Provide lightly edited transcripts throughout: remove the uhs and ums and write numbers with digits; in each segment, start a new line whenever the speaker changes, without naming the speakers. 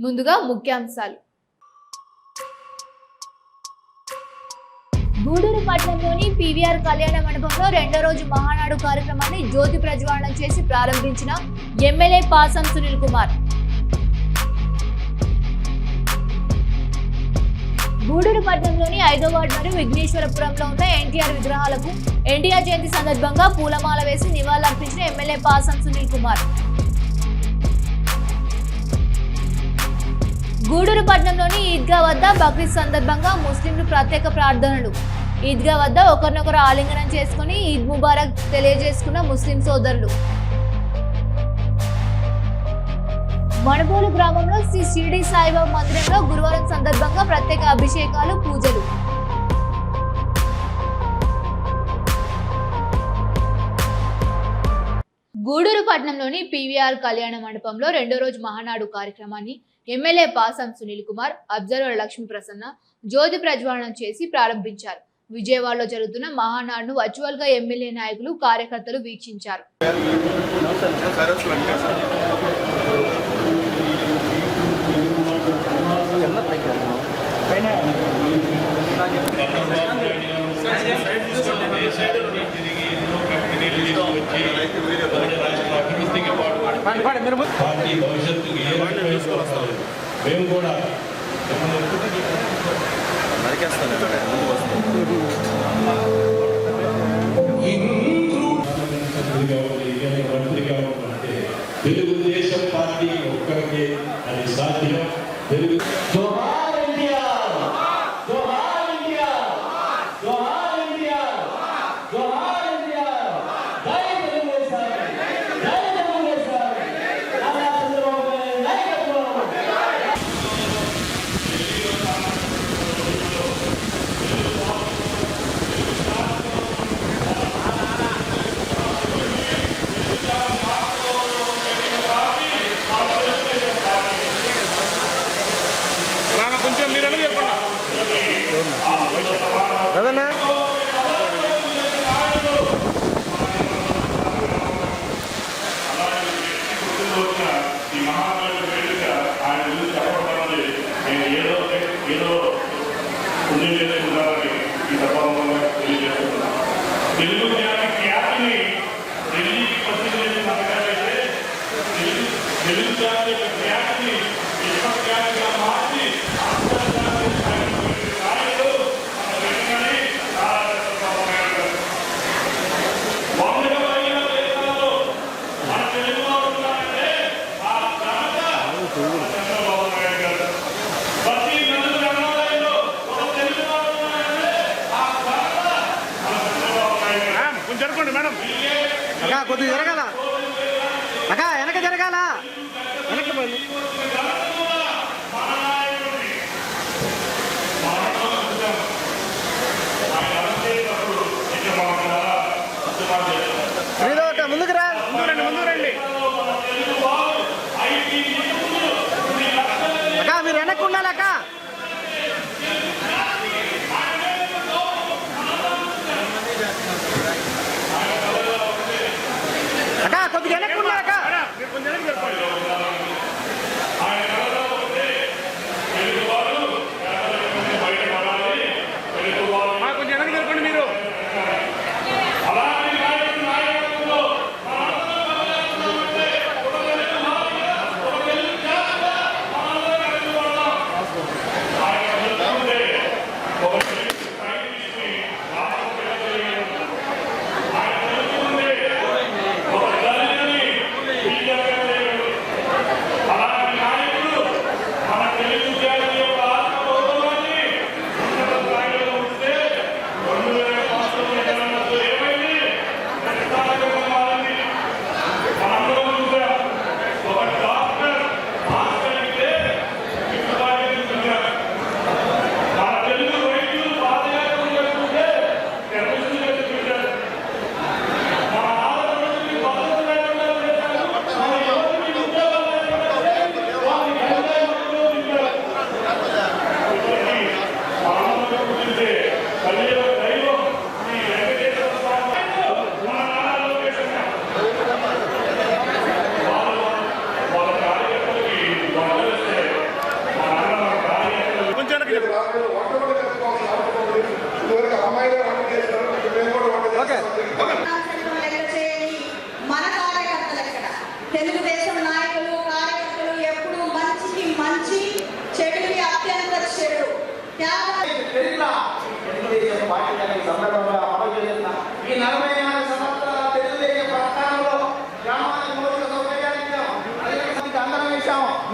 ముందుగా ముఖ్యాంశాలు. గూడూరు పట్టణంలోని పీవీఆర్ కళ్యాణ మండపంలో రెండో రోజు మహానాడు కార్యక్రమాన్ని జ్యోతి ప్రజ్వాలన చేసి ప్రారంభించిన ఎమ్మెల్యే పాసం సునీల్ కుమార్. గూడూరు పట్టణంలోని 5వ వార్డు మరియు విఘ్నేశ్వరపురంలో ఉన్న ఎన్టీఆర్ విగ్రహాలకు ఎన్టీఆర్ జయంతి సందర్భంగా పూలమాల వేసి నివాళులర్పించిన ఎమ్మెల్యే పాసం సునీల్ కుమార్. గూడూరు పట్టణంలోని ఈద్గా వద్ద బక్రీద్ సందర్భంగా ముస్లింలు ప్రత్యేక ప్రార్థనలు. ఈద్గా వద్ద ఒకరినొకరు ఆలింగనం చేసుకుని ఈద్ ముబారక్ తెలియజేసుకున్న ముస్లిం సోదరులు. మణబోలు గ్రామంలో శ్రీ షిరిడి సాయిబాబా మందిరంలో గురువారం సందర్భంగా ప్రత్యేక అభిషేకాలు, పూజలు. గూడూరు పట్టణంలోని పీవీఆర్ కళ్యాణ మండపంలో రెండో రోజు మహానాడు కార్యక్రమాన్ని ఎమ్మెల్యే పాసం సునీల్ కుమార్, అబ్జర్వర్ లక్ష్మీ ప్రసన్న జ్యోతి ప్రజ్వాలన చేసి ప్రారంభించారు. విజయవాడలో జరుగుతున్న మహానాడును వర్చువల్ గా ఎమ్మెల్యే నాయకులు, కార్యకర్తలు వీక్షించారు.
పార్టీ భవిష్యత్తుకు మేము కూడా తెలుగుదేశం పార్టీ ఒక్కరికే అది సాధ్యం. తెలుగు తెలుగు జాతి ఖ్యాతిని ఢిల్లీకి పట్టించేసి నమ్మకాలైతే తెలుగు జాతి యొక్క ఖ్యాతిని విశ్వఖ్యాతిగా మార్చి స్థాయిలో వందల పైన దేశాల్లో మన తెలుగు వారు ఉన్నారంటే ఆ ఘనత చంద్రబాబు నాయుడు గారు. ప్రతి నలుగురు గ్రామాలలో ఒక తెలుగు వారు ఉన్నారంటే ఆ ఘనత మన చంద్రబాబు నాయుడు గారు. జరగండి మేడం, అక్క కొద్దిగా జరగాల, అక్క వెనక జరగాల, వెనక్కి పోయింది. ముందుకు రా, ముందు రండి అక్క, మీరు వెనక్కి ఉండాలి అక్క. అక్క కొద్దిగా వెనక్కి ఉండాలి అక్క.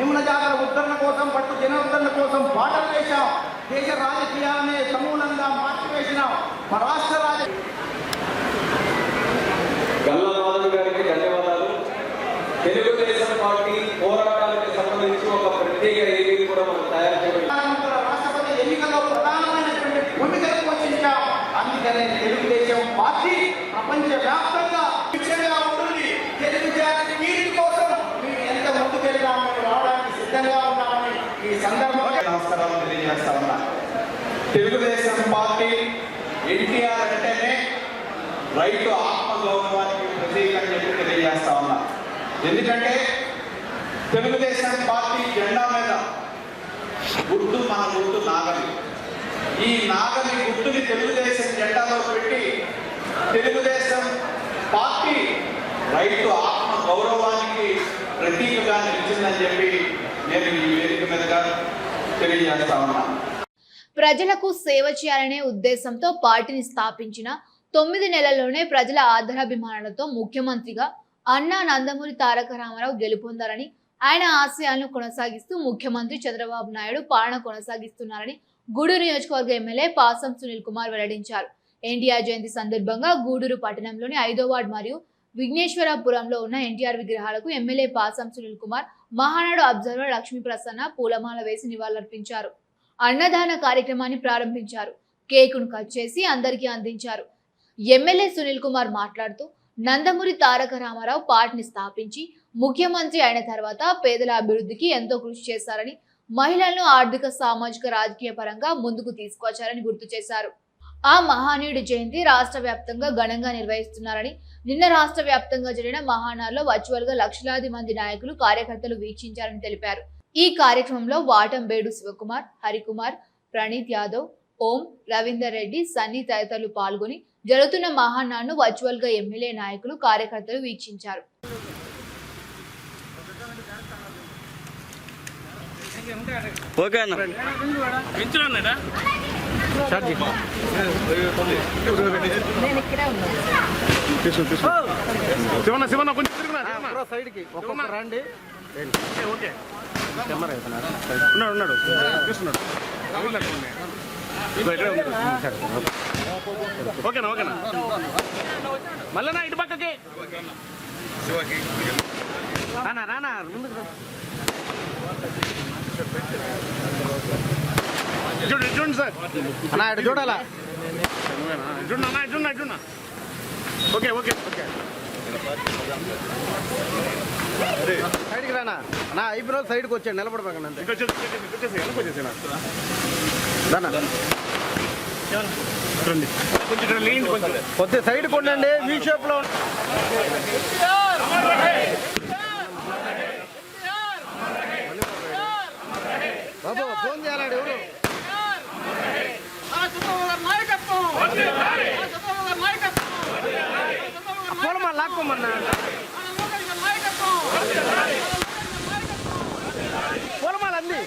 నిమ్న జాతర ఉద్ధరణ కోసం, పట్టు జనోద్ధరణ కోసం పాటలు వేశాం. దేశ రాజకీయాలనే సమూలంగా మార్చివేసినాం. మా రాష్ట్ర
గల్లా మాధవ్ గారికి ధన్యవాదాలు. తెలుగుదేశం పార్టీ పోరాటాలకు సంబంధించి ఒక ప్రత్యేక ఏవీ కూడా మనం తయారు చేయాలి.
రాష్ట్రపతి ఎన్నికల్లో ప్రధానమైనటువంటి భూమికను పోషించాం. అందుకనే తెలుగుదేశం పార్టీ ప్రపంచ వ్యాప్తంగా శిక్షణగా ఉంటుంది. తెలుగు జాతి వీరి కోసం మీరు ఎంత ముందుకెళ్ళామని రావడానికి సిద్ధంగా ఉన్నామని ఈ సందర్భంగా నమస్కారాలు తెలియజేస్తా ఉన్నా. తెలుగుదేశం పార్టీ ఎన్టీఆర్ అంటేనే రైతు ఆత్మగౌరవానికి ప్రతీక అని చెప్పి తెలియజేస్తా ఉన్నా. ఎందుకంటే తెలుగుదేశం పార్టీ జెండా మీద గుర్తు మన గుర్తు నాగలి. ఈ నాగలి గుర్తుని తెలుగుదేశం జెండాలో పెట్టి తెలుగుదేశం పార్టీ రైతు ఆత్మ గౌరవానికి ప్రతీకగా నిలిచిందని చెప్పి నేను ఈ వేదిక మీదుగా తెలియజేస్తా ఉన్నా.
ప్రజలకు సేవ చేయాలనే ఉద్దేశంతో పార్టీని స్థాపించిన 9 నెలల్లోనే ప్రజల ఆదరాభిమానాలతో ముఖ్యమంత్రిగా అన్నా నందమూరి తారక రామారావు గెలుపొందారని, ఆయన ఆశయాలను కొనసాగిస్తూ ముఖ్యమంత్రి చంద్రబాబు నాయుడు పాలన కొనసాగిస్తున్నారని గూడూరు నియోజకవర్గ ఎమ్మెల్యే పాసం సునీల్ కుమార్ వెల్లడించారు. ఎన్టీఆర్ జయంతి సందర్భంగా గూడూరు పట్టణంలోని 5వ వార్డు మరియు విఘ్నేశ్వరపురంలో ఉన్న ఎన్టీఆర్ విగ్రహాలకు ఎమ్మెల్యే పాసం సునీల్ కుమార్, మహానాడు అబ్జర్వర్ లక్ష్మీ ప్రసన్న పూలమాల వేసి నివాళులర్పించారు. అన్నదాన కార్యక్రమాన్ని ప్రారంభించారు. కేకును కట్ చేసి అందరికీ అందించారు. ఎమ్మెల్యే సునీల్ కుమార్ మాట్లాడుతూ నందమూరి తారక రామారావు పార్టీని స్థాపించి ముఖ్యమంత్రి అయిన తర్వాత పేదల అభివృద్ధికి ఎంతో కృషి చేశారని, మహిళలను ఆర్థిక, సామాజిక, రాజకీయ పరంగా ముందుకు తీసుకొచ్చారని గుర్తు చేశారు. ఆ మహానీయుడి జయంతి రాష్ట్ర వ్యాప్తంగా ఘనంగా నిర్వహిస్తున్నారని, నిన్న రాష్ట్ర వ్యాప్తంగా జరిగిన మహానాడులో వర్చువల్ గా లక్షలాది మంది నాయకులు, కార్యకర్తలు వీక్షించారని తెలిపారు. ఈ కార్యక్రమంలో వాటంబేడు శివకుమార్, హరికుమార్, ప్రణీత్ యాదవ్, ఓం, రవీందర్ రెడ్డి, సన్నీ తదితరులు పాల్గొని జరుగుతున్న మహానాడును వర్చువల్ గా ఎమ్మెల్యే నాయకులు, కార్యకర్తలు వీక్షించారు.
ఓకేనా ఓకేనా మళ్ళా ఇటు పక్కకి రానా ముందుకు చూడండి సార్ అన్నా ఇటు చూడాలా చూడన్నా చూడన్నా ఓకే ఓకే ఓకే సైడ్కి రానా నా అయిపోయిన సైడ్కి వచ్చాడు నిలబడబాకండి అంతే కొద్దిగా సైడ్ కొండండి వీ షేప్ లో బాబు ఫోన్ చేయాలండి ఎవరు పోలమా లాక్కోమన్నా పోలమాల అంది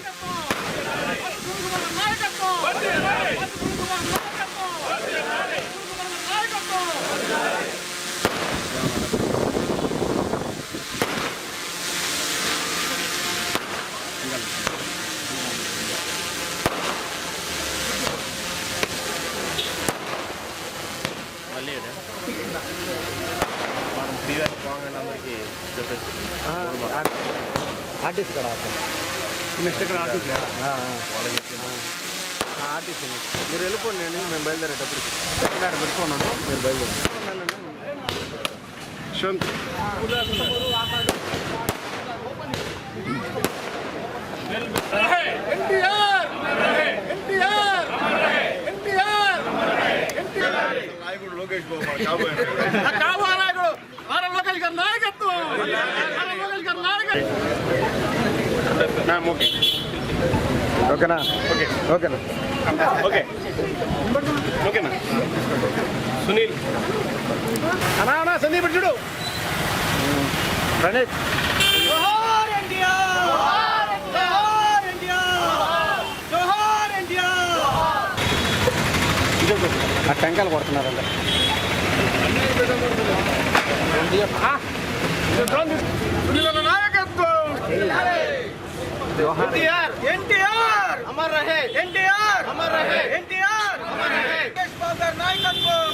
ఆర్టీసీ కదా నెక్స్ట్ ఇక్కడ ఆర్టీసీ ఆర్టీసీ మీరు వెళ్ళిపోండి మేము బయలుదేరేటప్పుడు ఎక్కడ పెట్టుకున్నాను మీరు బయలుదేరి నాయకుడు లోకేష్ బాబు నాయకుడు లోకేష్ గారు నాయకత్వం లోకేష్ గారు నాయకత్వం ఓకేనా ఓకే ఓకేనా ఓకే ఓకేనా సునీల్ అన్నా సందీప్ చూడు ప్రణీత్ ఆ టెంకాయలు కొడుతున్నారండి నాయకత్వం
एनटीआर अमर रहे, एनटीआर अमर रहे, एनटीआर अमर रहे। केश बाबू गाరి నాయకత్వం,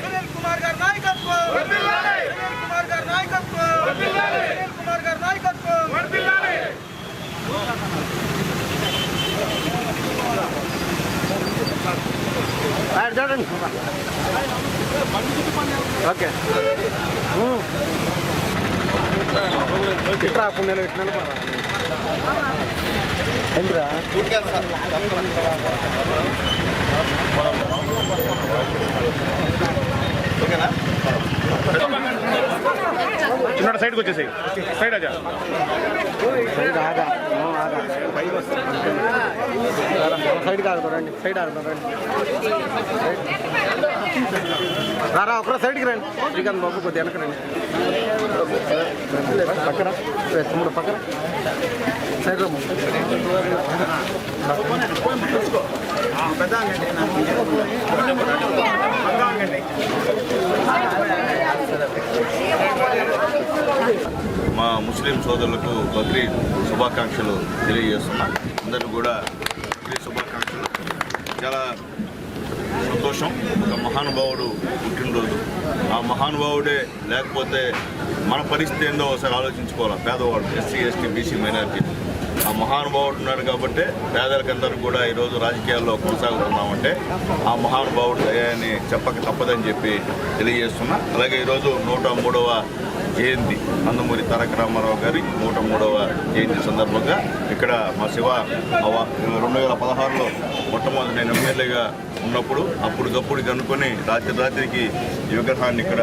సునీల్ కుమార్ గారి నాయకత్వం, సునీల్ కుమార్ గారి నాయకత్వం, సునీల్ కుమార్ గారి నాయకత్వం। చూడండి ఓకే ఇట్లా నేను ఇట్లా ఏంద్రా ఓకేనా
చిన్న సైడ్కి వచ్చేసి సైడ్ అజా
సైడ్ ఆగా పైకి వస్తుంది సైడ్ ఆగుతారండి సైడ్ ఆగుతారండి రారా ఒకరు సైడ్కి రండి శ్రీకాంత్ బాబు కొద్దిగా వెనక రండి పక్కన తమ్ముడు పక్కన సైడ్
మా ముస్లిం సోదరులకు బక్రీద్ శుభాకాంక్షలు తెలియజేస్తున్నా. అందరూ కూడా బక్రీద్ శుభాకాంక్షలు. చాలా సంతోషం. ఒక మహానుభావుడు పుట్టినరోజు. ఆ మహానుభావుడే లేకపోతే మన పరిస్థితి ఏందో ఒకసారి ఆలోచించుకోవాలి. పేదవాడు, ఎస్సీ ఎస్టీ బీసీ మైనారిటీ, ఆ మహానుభావుడు ఉన్నాడు కాబట్టి పేదలకందరూ కూడా ఈరోజు రాజకీయాల్లో కొనసాగుతున్నామంటే ఆ మహానుభావుడు దయాన్ని చెప్పక తప్పదని చెప్పి తెలియజేస్తున్నా. అలాగే ఈరోజు 103వ జయంతి, నందమూరి తారక రామారావు గారి 103వ జయంతి సందర్భంగా ఇక్కడ మా శివ 2016లో మొట్టమొదటి నేను ఎమ్మెల్యేగా ఉన్నప్పుడు అప్పటికప్పుడు కనుక్కొని రాత్రికి ఈ విగ్రహాన్ని ఇక్కడ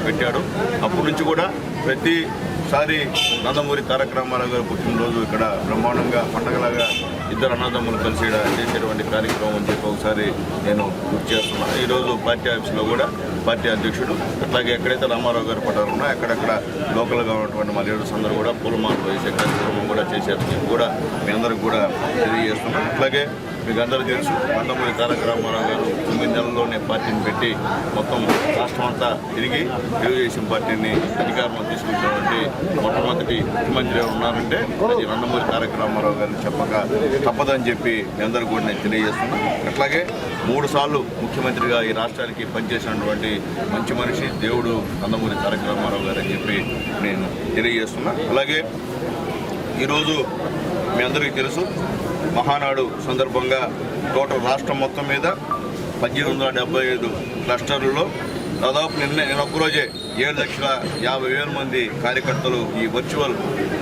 పెట్టాడు. అప్పటి నుంచి కూడా ప్రతిసారి నందమూరి తారక రామారావు గారు పుట్టినరోజు ఇక్కడ బ్రహ్మాండంగా పండగలాగా ఇద్దరు అన్నదమ్ములు కలిసి చేసేటువంటి కార్యక్రమం అని చెప్పి ఒకసారి నేను గుర్తు చేస్తున్నాను. ఈరోజు పార్టీ ఆఫీస్లో కూడా పార్టీ అధ్యక్షుడు అట్లాగే ఎక్కడైతే రామారావు గారు పట్టారు ఉన్నా అక్కడక్కడ లోకల్గా ఉన్నటువంటి మా లీడర్స్ అందరూ కూడా పూలమాలలు వేసే కార్యక్రమం కూడా చేసేందుకు కూడా మీ అందరికి కూడా తెలియజేస్తున్నాం. అట్లాగే మీకు అందరూ తెలుసు, నందమూరి తారక రామారావు గారు 9 నెలల్లోనే పార్టీని పెట్టి మొత్తం రాష్ట్రం అంతా తిరిగి తెలుగుదేశం పార్టీని అధికారంలో తీసుకొచ్చినటువంటి మొట్టమొదటి ముఖ్యమంత్రి ఉన్నారంటే అది నందమూరి తారక రామారావు గారిని చెప్పక తప్పదని చెప్పి మీ అందరూ కూడా నేను తెలియజేస్తున్నాను. అట్లాగే 3 సార్లు ముఖ్యమంత్రిగా ఈ రాష్ట్రానికి పనిచేసినటువంటి మంచి మనిషి దేవుడు నందమూరి తారక రామారావు గారు అని చెప్పి నేను తెలియజేస్తున్నాను. అలాగే ఈరోజు మీ అందరికీ తెలుసు, మహానాడు సందర్భంగా టోటల్ రాష్ట్రం మొత్తం మీద 1875 క్లస్టర్లలో దాదాపు నేను ఒక్కరోజే 7,50,000 మంది కార్యకర్తలు ఈ వర్చువల్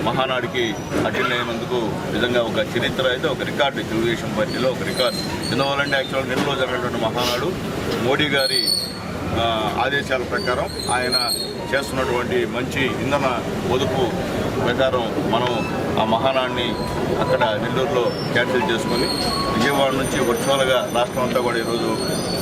మహానాడికి అటెండ్ అయినందుకు నిజంగా ఒక చరిత్ర అయితే ఒక రికార్డు తెలుగుదేశం పార్టీలో ఒక రికార్డు. ఎందువల్లంటే యాక్చువల్గా నెలలో జరిగినటువంటి మహానాడు మోడీ గారి ఆదేశాల ప్రకారం ఆయన చేస్తున్నటువంటి మంచి ఇంధన పొదుపు ప్రకారం మనం ఆ మహానాడిని అక్కడ నెల్లూరులో క్యాన్సిల్ చేసుకొని విజయవాడ నుంచి వర్చువల్గా రాష్ట్రం అంతా కూడా ఈరోజు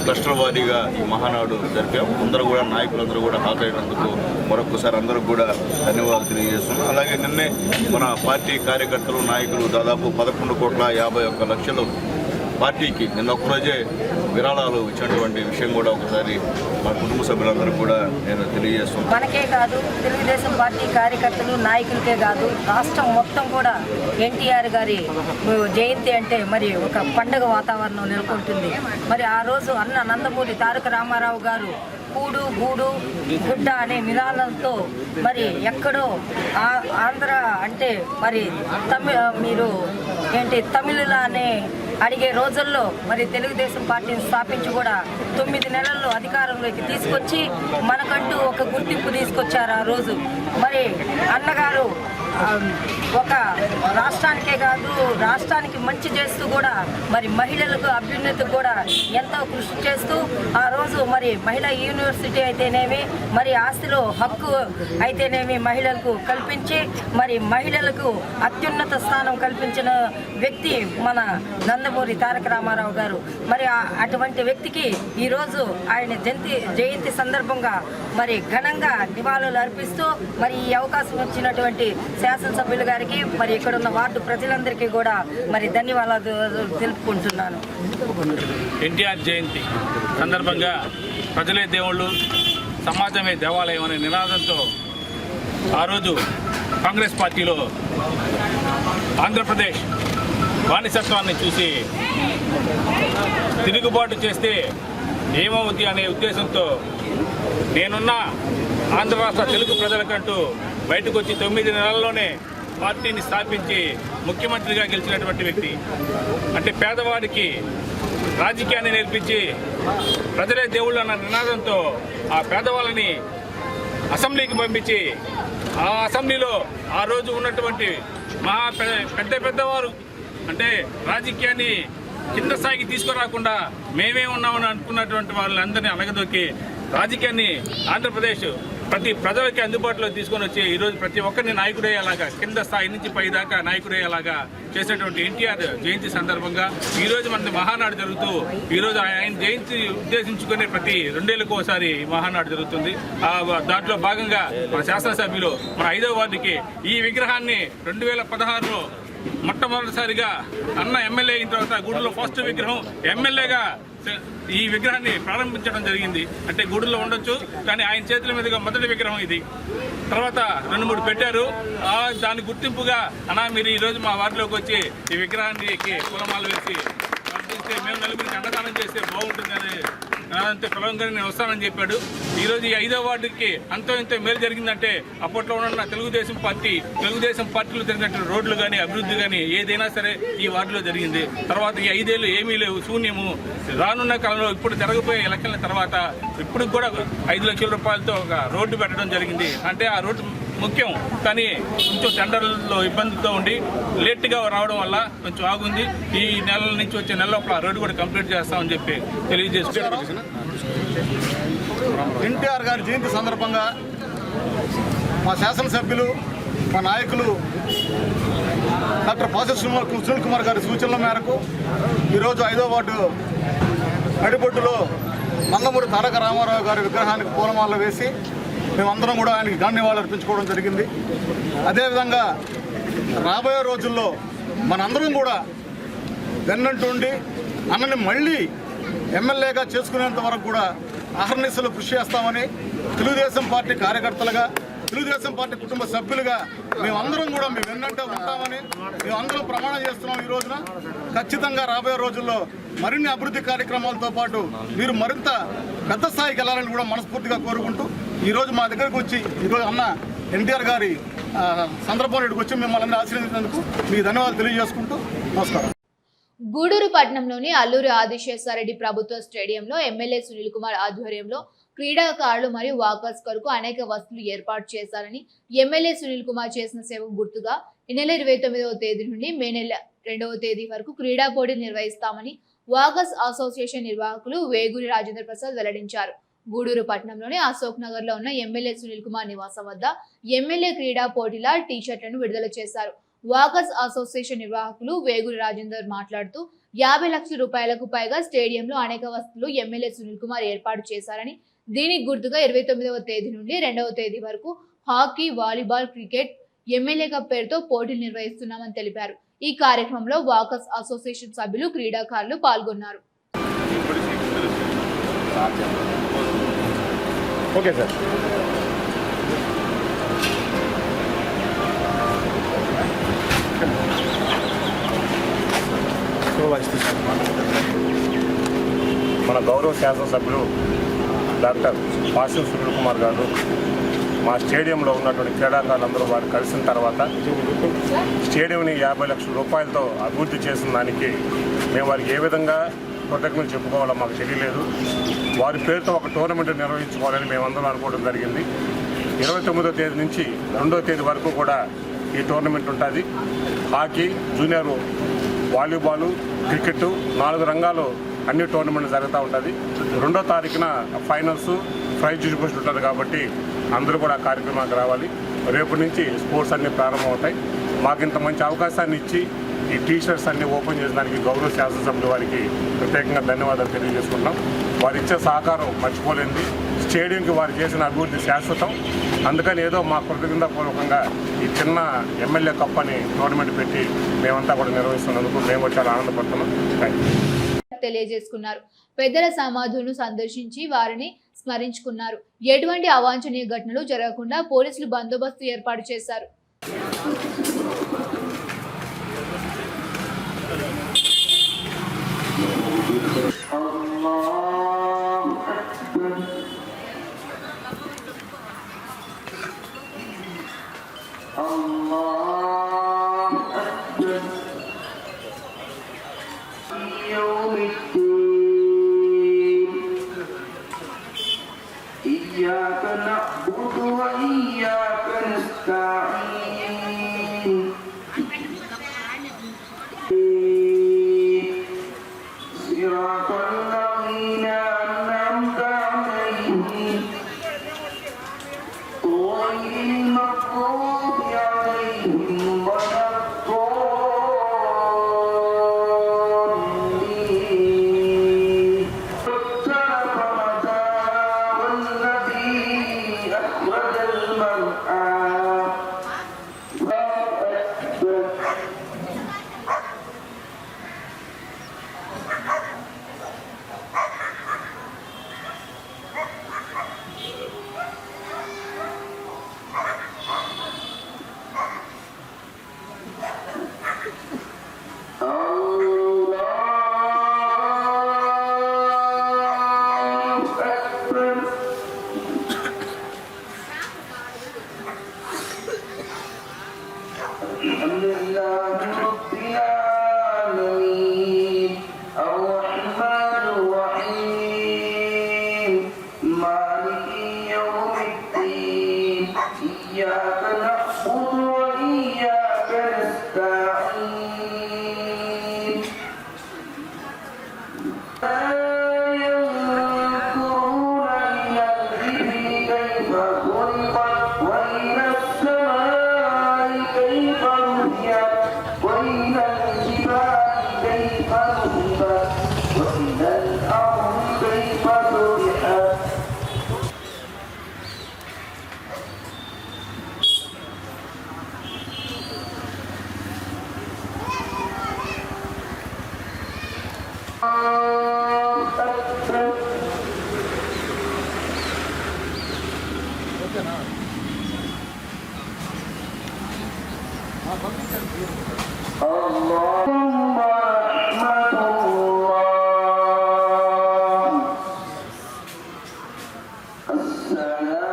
క్లస్టర్ వారీగా ఈ మహానాడు జరిపాం. అందరూ కూడా నాయకులందరూ కూడా హాజరైనందుకు మరొకసారి అందరూ కూడా ధన్యవాదాలు తెలియజేస్తున్నాం. అలాగే నిన్నే మన పార్టీ కార్యకర్తలు నాయకులు దాదాపు 11,51,00,000 పార్టీకి నిన్న ఒక్కరోజే విరాళాలు ఇచ్చినటువంటి విషయం కూడా ఒకసారి మా కుటుంబ సభ్యులందరూ కూడా నేను తెలియజేస్తున్నాను.
మనకే కాదు, తెలుగుదేశం పార్టీ కార్యకర్తలు నాయకులకే కాదు, రాష్ట్రం మొత్తం కూడా ఎన్టీఆర్ గారి జయంతి అంటే మరి ఒక పండగ వాతావరణం నెలకొంటుంది. మరి ఆ రోజు అన్న నందమూరి తారక రామారావు గారు కూడు గూడు గుడ్డ అనే నినాదంతో మరి ఎక్కడో ఆంధ్ర అంటే మరి మీరు తమిళుల అనే అడిగే రోజుల్లో మరి తెలుగుదేశం పార్టీని స్థాపించి కూడా 9 నెలల్లో అధికారంలోకి తీసుకొచ్చి మనకంటూ ఒక గుర్తింపు తీసుకొచ్చారు. ఆ రోజు మరి అన్నగారు ఒక రాష్ట్రానికే కాదు, రాష్ట్రానికి మంచి చేస్తూ కూడా మరి మహిళలకు అభ్యున్నతికి కూడా ఎంతో కృషి చేస్తూ ఆ రోజు మరి మహిళా యూనివర్సిటీ అయితేనేమి, మరి ఆస్తిలో హక్కు అయితేనేమి మహిళలకు కల్పించి మరి మహిళలకు అత్యున్నత స్థానం కల్పించిన వ్యక్తి మన నందమూరి తారక రామారావు గారు. మరి అటువంటి వ్యక్తికి ఈరోజు ఆయన జయంతి సందర్భంగా మరి ఘనంగా నివాళులు అర్పిస్తూ మరి ఈ అవకాశం వచ్చినటువంటి శాసనసభ్యులు గారికి మరి ఇక్కడ ఉన్న వార్డు ప్రజలందరికీ కూడా మరి ధన్యవాదాలు తెలుపుకుంటున్నాను.
ఎన్టీఆర్ జయంతి సందర్భంగా ప్రజలే దేవుళ్ళు, సమాజమే దేవాలయం అనే నినాదంతో ఆ రోజు కాంగ్రెస్ పార్టీలో ఆంధ్రప్రదేశ్ బానిసత్వాన్ని చూసి తిరుగుబాటు చేస్తే ఏమవుద్ది అనే ఉద్దేశంతో నేనున్న ఆంధ్ర రాష్ట్ర తెలుగు ప్రజలకంటూ బయటకు వచ్చి 9 నెలల్లోనే పార్టీని స్థాపించి ముఖ్యమంత్రిగా గెలిచినటువంటి వ్యక్తి. అంటే పేదవాడికి రాజకీయాన్ని నేర్పించి ప్రజలే దేవుళ్ళు అన్న నినాదంతో ఆ పేదవాళ్ళని అసెంబ్లీకి పంపించి ఆ అసెంబ్లీలో ఆ రోజు ఉన్నటువంటి పెద్దవారు అంటే రాజకీయాన్ని కింద స్థాయికి తీసుకురాకుండా మేమే ఉన్నామని అనుకున్నటువంటి వాళ్ళందరినీ అణగదొక్కి రాజకీయాన్ని ఆంధ్రప్రదేశ్ ప్రతి ప్రజలకి అందుబాటులో తీసుకొని వచ్చి ఈరోజు ప్రతి ఒక్కరిని నాయకుడయ్యేలాగా కింద స్థాయి నుంచి పై దాకా నాయకుడయ్యేలాగా చేసేటువంటి ఎన్టీఆర్ జయంతి సందర్భంగా ఈరోజు మన మహానాడు జరుగుతూ ఈరోజు ఆయన జయంతి ఉద్దేశించుకునే ప్రతి 2 ఏళ్లకు ఒకసారి మహానాడు జరుగుతుంది. దాంట్లో భాగంగా మన శాసనసభ్యులు మన 5వ వార్డుకి ఈ విగ్రహాన్ని 2016లో మొట్టమొదటిసారిగా అన్న ఎమ్మెల్యే అయిన తర్వాత గూడూరులో ఫస్ట్ విగ్రహం ఎమ్మెల్యేగా ఈ విగ్రహాన్ని ప్రారంభించడం జరిగింది. అంటే గూడూరులో ఉండొచ్చు కానీ ఆయన చేతుల మీదుగా మొదటి విగ్రహం ఇది. తర్వాత 2-3 పెట్టారు. దాని గుర్తింపుగా అన్న మీరు ఈరోజు మా వార్డులోకి వచ్చి ఈ విగ్రహానికి పూలమాల వేసి పంపిస్తే మేము నలుగురికి అన్నదానం చేస్తే బాగుంటుందని అంతే పిలవంగానే నేను వస్తానని చెప్పాడు. ఈరోజు ఈ 5వ వార్డుకి అంతో ఇంతో మేలు జరిగిందంటే అప్పట్లో ఉన్న తెలుగుదేశం పార్టీలో జరిగినటువంటి రోడ్లు కానీ అభివృద్ధి కానీ ఏదైనా సరే ఈ వార్డులో జరిగింది. తర్వాత ఈ 5 ఏళ్ళు ఏమీ లేవు, శూన్యము. రానున్న కాలంలో ఇప్పుడు జరగబోయే ఎలక్షన్ల తర్వాత ఇప్పుడు కూడా 5 లక్షల రూపాయలతో ఒక రోడ్డు పెట్టడం జరిగింది. అంటే ఆ రోడ్డు ముఖ్యం కానీ కొంచెం టెండర్లలో ఇబ్బందితో ఉండి లేట్గా రావడం వల్ల కొంచెం ఆగుంది. ఈ నెల నుంచి వచ్చే నెల లోపల రోడ్డు కూడా కంప్లీట్ చేస్తామని చెప్పి తెలియజేస్తున్నారు.
ఎన్టీఆర్ గారి జయంతి సందర్భంగా మా శాసనసభ్యులు మా నాయకులు డాక్టర్ పాసె సునీల్ కుమార్ గారి సూచనల మేరకు ఈరోజు 5వ వార్డు నడిబొడ్డులో నందమూరి తారక రామారావు గారి విగ్రహానికి పూలమాల వేసి మేమందరం కూడా ఆయనకి ధన్యవాదాలు అర్పించుకోవడం జరిగింది. అదేవిధంగా రాబోయే రోజుల్లో మనందరం కూడా వెన్నంటుండి అన్నని మళ్ళీ ఎమ్మెల్యేగా చేసుకునేంత వరకు కూడా అహర్నిశలు కృషి చేస్తామని తెలుగుదేశం పార్టీ కార్యకర్తలుగా తెలుగుదేశం పార్టీ కుటుంబ సభ్యులుగా మేమందరం కూడా మీ వెన్నంటే ఉంటామని మేమందరం ప్రమాణం చేస్తున్నాం. ఈ రోజున ఖచ్చితంగా రాబోయే రోజుల్లో మరిన్ని అభివృద్ధి కార్యక్రమాలతో పాటు మీరు మరింత పెద్ద స్థాయికి వెళ్ళాలని కూడా మనస్ఫూర్తిగా కోరుకుంటూ ఈరోజు మా దగ్గరకు వచ్చి ఈరోజు అన్న ఎన్టీఆర్ గారి సందర్భంలో ఇక్కడికి వచ్చి మిమ్మల్ని ఆశీర్వదించినందుకు మీకు ధన్యవాదాలు తెలియజేసుకుంటూ నమస్కారం.
గూడూరు పట్టణంలోని అల్లూరి ఆదిశేషారెడ్డి ప్రభుత్వ స్టేడియంలో ఎమ్మెల్యే సునీల్ కుమార్ ఆధ్వర్యంలో క్రీడాకారులు మరియు వాకర్స్ కొరకు అనేక వసతులు ఏర్పాటు చేశారని ఎమ్మెల్యే సునీల్ కుమార్ చేసిన సేవకు గుర్తుగా ఈ నెల 29వ తేదీ నుండి మే నెల 2వ తేదీ వరకు క్రీడా పోటీలు నిర్వహిస్తామని వాకర్స్ అసోసియేషన్ నిర్వాహకులు వేగురి రాజేంద్ర ప్రసాద్ వెల్లడించారు. గూడూరు పట్టణంలోని అశోక్ నగర్ లో ఉన్న ఎమ్మెల్యే సునీల్ కుమార్ నివాసం వద్ద ఎమ్మెల్యే క్రీడా పోటీల టీషర్ట్లను విడుదల చేశారు. వాకర్స్ అసోసియేషన్ నిర్వాహకులు వేగురి రాజేందర్ మాట్లాడుతూ 50 లక్షల రూపాయలకు పైగా స్టేడియంలో అనేక వసతులు ఎమ్మెల్యే సునీల్ కుమార్ ఏర్పాటు చేశారని, దీనికి గుర్తుగా 29వ తేదీ నుండి 2వ తేదీ వరకు hockey, volleyball, cricket MLA cup పేరుతో పోటీలు నిర్వహిస్తున్నామని తెలిపారు. ఈ కార్యక్రమంలో వాకర్స్ అసోసియేషన్ సభ్యులు, క్రీడాకారులు పాల్గొన్నారు.
Okay sir.
మన గౌరవ శాసనసభ్యులు డాక్టర్ పాసె సునీల్ కుమార్ గారు మా స్టేడియంలో ఉన్నటువంటి క్రీడాకారులందరూ వారు కలిసిన తర్వాత స్టేడియంని 50 లక్షల రూపాయలతో అభివృద్ధి చేసిన దానికి మేము వారికి ఏ విధంగా కృతజ్ఞతలు చెప్పుకోవాలో మాకు తెలియలేదు. వారి పేరుతో ఒక టోర్నమెంట్ నిర్వహించుకోవాలని మేమందరం అనుకోవడం జరిగింది. 29వ తేదీ నుంచి 2వ తేదీ వరకు కూడా ఈ టోర్నమెంట్ ఉంటుంది. హాకీ, జూనియర్ వాలీబాలు, క్రికెట్ 4 రంగాలు అన్ని టోర్నమెంట్ జరుగుతూ ఉంటుంది. 2వ తారీఖున ఫైనల్స్, ప్రైజ్ డిస్ట్రిబ్యూషన్ ఉంటుంది కాబట్టి అందరూ కూడా ఆ కార్యక్రమానికి రావాలి. రేపు నుంచి స్పోర్ట్స్ అన్నీ ప్రారంభమవుతాయి. మాకు ఇంత మంచి అవకాశాన్ని ఇచ్చి ఈ టీషర్ట్స్ అన్నీ ఓపెన్ చేసడానికి గౌరవ శాసనసభ్యుల వారికి ప్రత్యేకంగా ధన్యవాదాలు తెలియజేసుకుంటున్నాం. వారు ఇచ్చే సహకారం మర్చిపోలేంది. స్టేడియంకి వారు చేసిన అభివృద్ధి శాశ్వతం. అందుకని ఏదో మా కృతజ్ఞతాపూర్వకంగా ఈ చిన్న ఎమ్మెల్యే కప్ అని టోర్నమెంట్ పెట్టి మేమంతా కూడా నిర్వహిస్తున్నందుకు మేము చాలా ఆనందపడుతున్నాం.
తెలియజేసుకున్నారు. పెద్దల సమాధులను సందర్శించి వారిని స్మరించుకున్నారు. ఎటువంటి అవాంఛనీయ ఘటనలు జరగకుండా పోలీసులు బందోబస్తు ఏర్పాటు చేశారు.
إياك نعبد وإياك نستعين صراط الذين أنعمت عليهم غير المغضوب عليهم ولا الضالين والذي أخرج المرعى الحمد لله رب العالمين الرحمن الرحيم مالك يوم الدين إياك نعبد وإياك نستعين لا ينظرون إلى الإبل كيف خلقت وإلى السماء كيف رفعت وإلى الجبال كيف نصبت وإلى الأرض كيف سطحت اللهم رحمة الله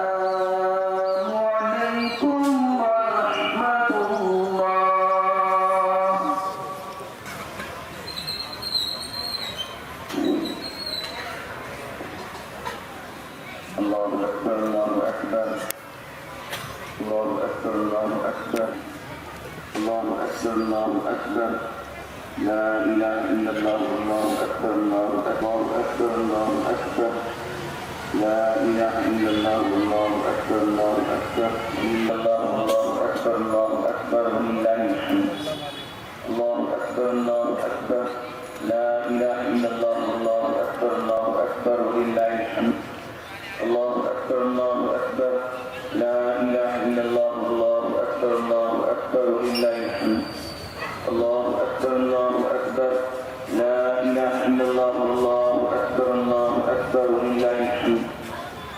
السلام عليكم ورحمة الله الله أكبر الله أكبر الله أكبر الله أكبر الله أكبر الله أكبر لا إله إلا الله الله أكبر الله أكبر الله أكبر لا إله إلا الله الله أكبر الله أكبر إلا الله الله أكبر الله أكبر ولله الحمد الله أكبر الله أكبر لا إله إلا الله الله أكبر الله أكبر ولله الحمد الله أكبر الله أكبر لا إله إلا الله الله أكبر الله أكبر ولله الحمد الله أكبر الله أكبر لا إله إلا الله الله أكبر الله أكبر ولله الحمد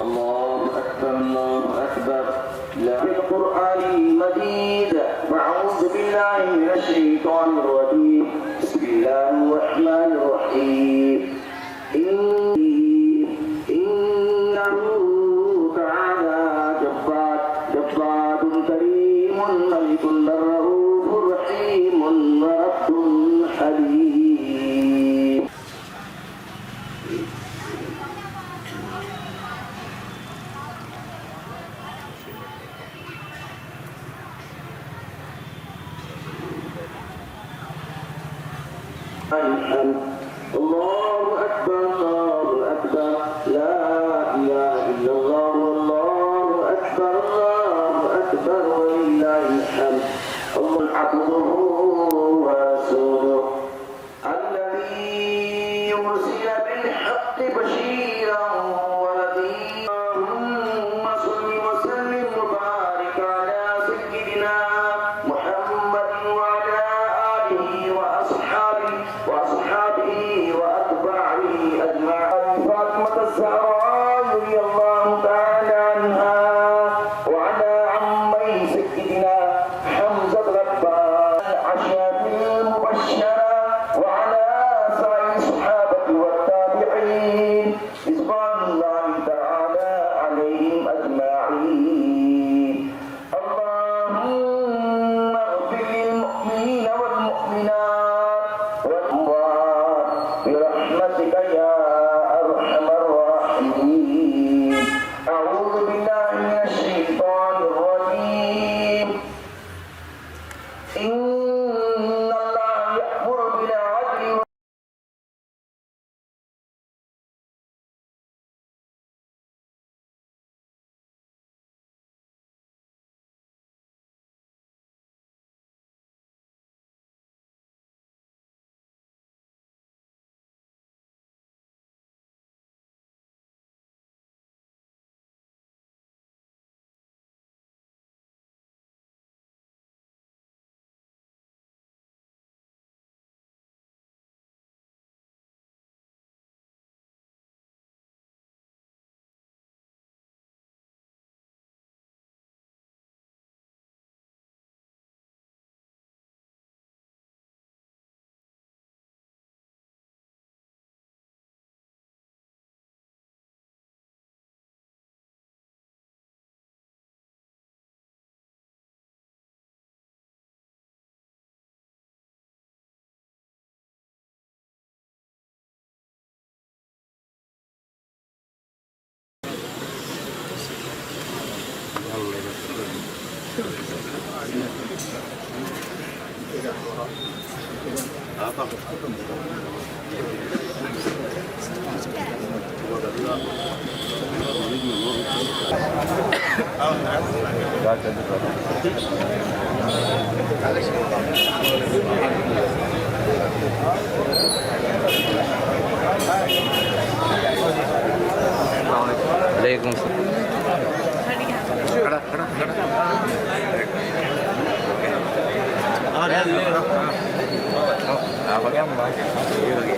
الله أكبر الله أكبر لا القرآن المجيد وأعوذ بالله من الشيطان الرجيم بسم الله الرحمن الرحيم إنه تعالى جبار كريم ملك رؤوف رحيم ورب حليم الله أكبر الله أكبر لا إله إلا الله والله أكبر الله أكبر ولله الحمد الله عبده ورسوله الذي يرسل بالحق بشيرا ونذيرا اللهم صل وسلم وبارك على سيدنا محمد وعلى آله وأصحابه وأتباعه أجمعين فاطمة الزهراء رضي الله تعالى عنها وعلى عمي سيدنا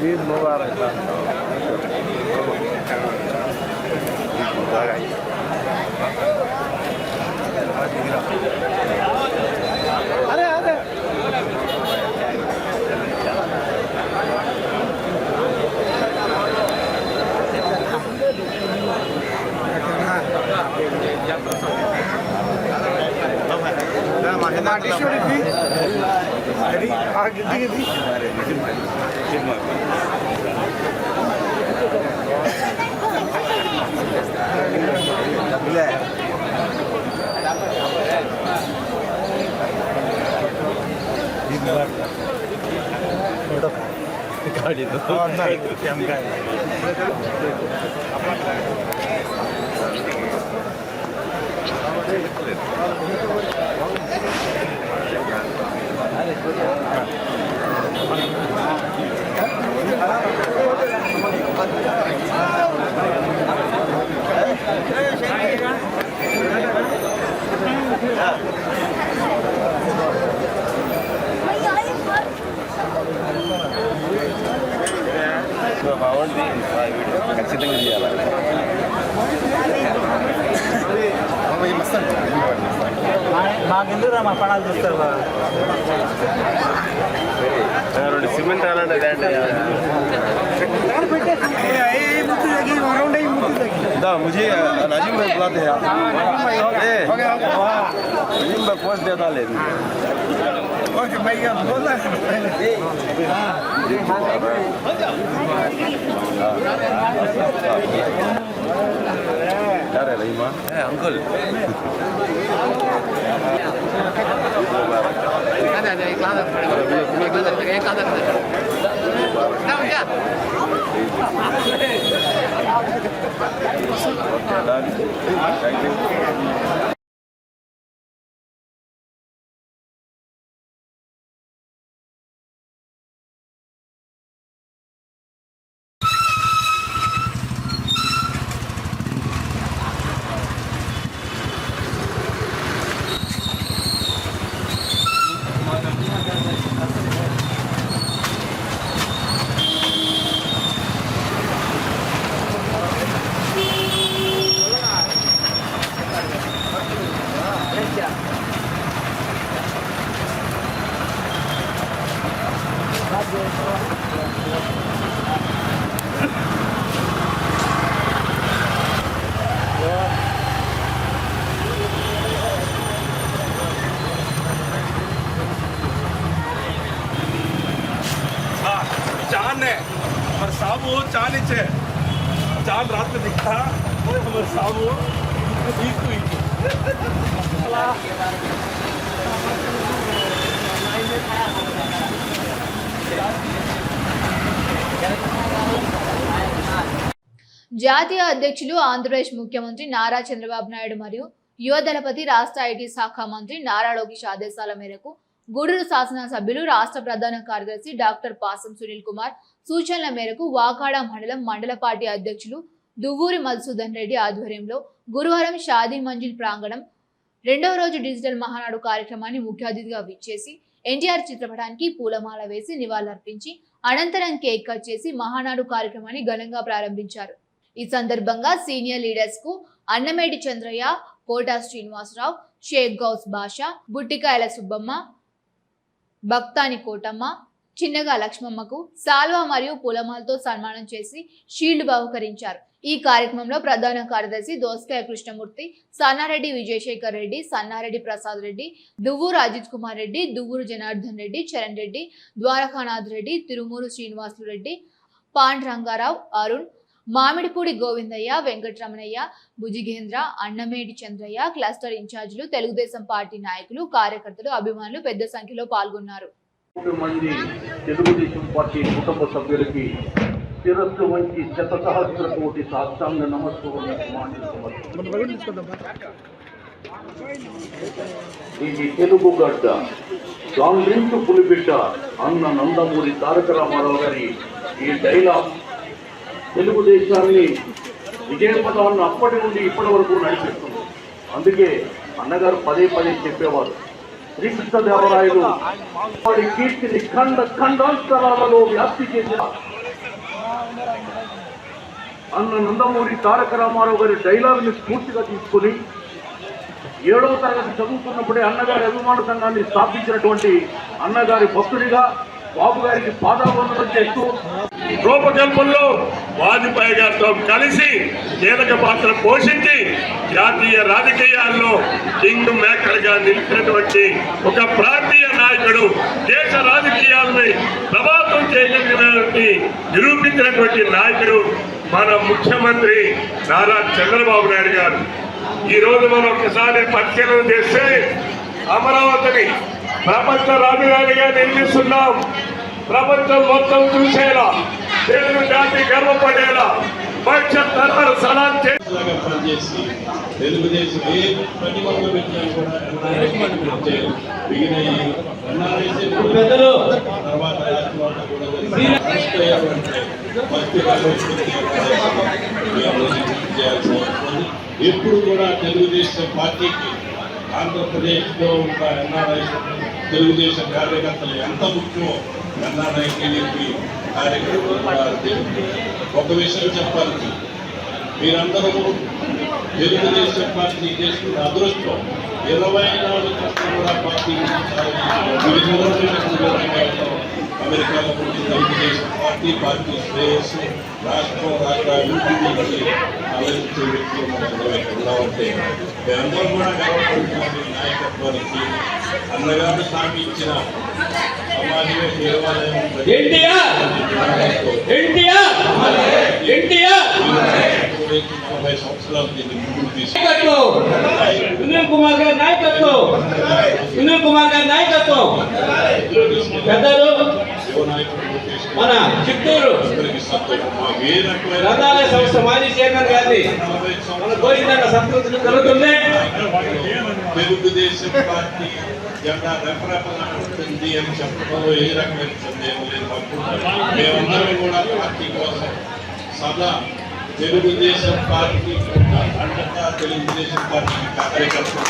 ईद मुबारक। अरे अरे गाड़ी तो ఖచ్చితంగా చేయాలి. మాకెందుకు మా పడాలు చూస్తారు రెండు సిమెంట్ అలాంటి मुझे नजीम भाई बुलाते हैं नजीम भाई पोस्ट देता ले ओके भाई क्या बोल रहा है रहीमा अंकल Thank you.
चांद है और साबु चांद नीचे चांद रात में दिखता और साबु
జాతీయ అధ్యక్షులు ఆంధ్రప్రదేశ్ ముఖ్యమంత్రి నారా చంద్రబాబు నాయుడు మరియు యువదళపతి రాష్ట్ర ఐటీ శాఖ మంత్రి నారా లోకేష్ ఆదేశాల మేరకు గూడూరు శాసనసభ్యులు రాష్ట్ర ప్రధాన కార్యదర్శి డాక్టర్ పాసం సునీల్ కుమార్ సూచనల మేరకు వాకాడ మండల పార్టీ అధ్యక్షులు దువ్వూరి మధుసూదన్ రెడ్డి ఆధ్వర్యంలో గురువారం షాదీ మంజిల్ ప్రాంగణం 2వ రోజు డిజిటల్ మహానాడు కార్యక్రమాన్ని ముఖ్య అతిథిగా విచ్చేసి ఎన్టీఆర్ చిత్రపటానికి పూలమాల వేసి నివాళులర్పించి అనంతరం కేక్ కట్ చేసి మహానాడు కార్యక్రమాన్ని ఘనంగా ప్రారంభించారు. ఈ సందర్భంగా సీనియర్ లీడర్స్ కు అన్నమేటి చంద్రయ్య, కోటా శ్రీనివాసరావు, షేక్ గౌస్ బాషా, బుట్టికాయల సుబ్బమ్మ, భక్తాని కోటమ్మ, చిన్నగా లక్ష్మమ్మకు సాల్వా మరియు పూలమాలతో సన్మానం చేసి షీల్డ్ బహుకరించారు. ఈ కార్యక్రమంలో ప్రధాన కార్యదర్శి దోస్కాయ కృష్ణమూర్తి, సన్నారెడ్డి విజయశేఖర్ రెడ్డి, సన్నారెడ్డి ప్రసాద్ రెడ్డి, దువ్వూరు అజిత్ కుమార్ రెడ్డి, దువ్వూరు జనార్దన్ రెడ్డి, చరణ్ రెడ్డి, ద్వారకానాథ్ రెడ్డి, తిరుమూరు శ్రీనివాసులు రెడ్డి, పాండ్ రంగారావు, అరుణ్, మామిడిపూడి గోవిందయ్య, వెంకటరమణయ్య, భుజిగేంద్ర, అన్నమేటి చంద్రయ్య, క్లస్టర్ ఇన్ఛార్జీలు, తెలుగుదేశం పార్టీ నాయకులు, కార్యకర్తలు, అభిమానులు పెద్ద సంఖ్యలో పాల్గొన్నారు.
తెలుగుదేశం పార్టీ కుటుంబ సభ్యులకి శిరస్సు వంచి శతసహస్ర కోటి సాష్టాంగ నమస్కారం. ఇది తెలుగు గడ్డ, గాండ్రించు పులిబిడ్డ అన్న నందమూరి తారక రామారావు గారి ఈ డైలాగ్ తెలుగుదేశాన్ని విజయపథాన్ని అప్పటి నుండి ఇప్పటి వరకు నడిపిస్తుంది. అందుకే అన్నగారు పదే పదే చెప్పేవారు, శ్రీకృష్ణదేవరాయలు వాడి కీర్తిని ఖండాంతరాలలో వ్యాప్తి చేసిన అన్న నందమూరి తారక రామారావు గారి డైలాగ్ని స్ఫూర్తిగా తీసుకుని 7వ తరగతి చదువుతున్నప్పుడే అన్నగారి అభిమాన సంఘాన్ని స్థాపించినటువంటి అన్నగారి భక్తుడిగా బాబు గారికి పాదావందనం చేస్తూ
రూపకల్పనలో వాజ్పేయి గారితో కలిసి కీలక పాత్ర పోషించి జాతీయ రాజకీయాల్లో కింగ్ మేకర్ గా నిలిచినటువంటి ఒక ప్రాంతీయ నాయకుడు, దేశ రాజకీయాలని ప్రభావితం చేయగలిగినటువంటి నిరూపించినటువంటి నాయకుడు మన ముఖ్యమంత్రి నారా చంద్రబాబు నాయుడు గారు. ఈ రోజు మనం ఒకసారి పరిశీలన చేస్తే అమరావతిని ప్రపంచ రాజధానిగా నిర్మిస్తున్నాం. ప్రపంచం మొత్తం చూసేలా, తెలుగు జాతి గర్వపడేలా, భవిష్యత్ తరాలు సలాం పనిచేసి తెలుగుదేశం ఏ పని మొదలు పెట్టినా కూడా ఎప్పుడు కూడా తెలుగుదేశం పార్టీకి ఆంధ్రప్రదేశ్లో ఉన్న ఎన్ఆర్ఐ తెలుగుదేశం కార్యకర్తలు ఎంత ముఖ్యమో ఎన్ఆర్ఐ కార్యకర్తలు ఒక విషయం చెప్పాలి, మీరందరూ తెలుగుదేశం పార్టీ చేసుకున్న అదృష్టం 24 కూడా పార్టీ అమెరికాలో తెలుగుదేశం పార్టీ శ్రేయస్సు రాష్ట్రం అభివృద్ధి ఆలోచించే వ్యక్తులు మనకు ఉన్నామంటే మేమందరం కూడా గర్వపడుతున్నాం. నాయకత్వానికి అన్నగారు స్థాపించిన సమాజమే దేవాలయం 40 సంవత్సరాలు దీన్ని ముందుకు
సునీల్ కుమార్ గారి నాయకత్వం పెద్దలు మన చిత్తూరు గ్రంథాలయ సంస్థ మాజీ చైర్మన్ గారిని మన గోవిందన్న సంస్కృతులు కలుగుతుంది.
తెలుగుదేశం పార్టీ జెండా రెపరెపలాడుతుంది అని చెప్పడంలో ఏ రకమైన సందేహం లేదు. మేమందరం కూడా పార్టీ కోసం సదా తెలుగుదేశం పార్టీ అండగా తెలుగుదేశం పార్టీ కార్యకర్తలు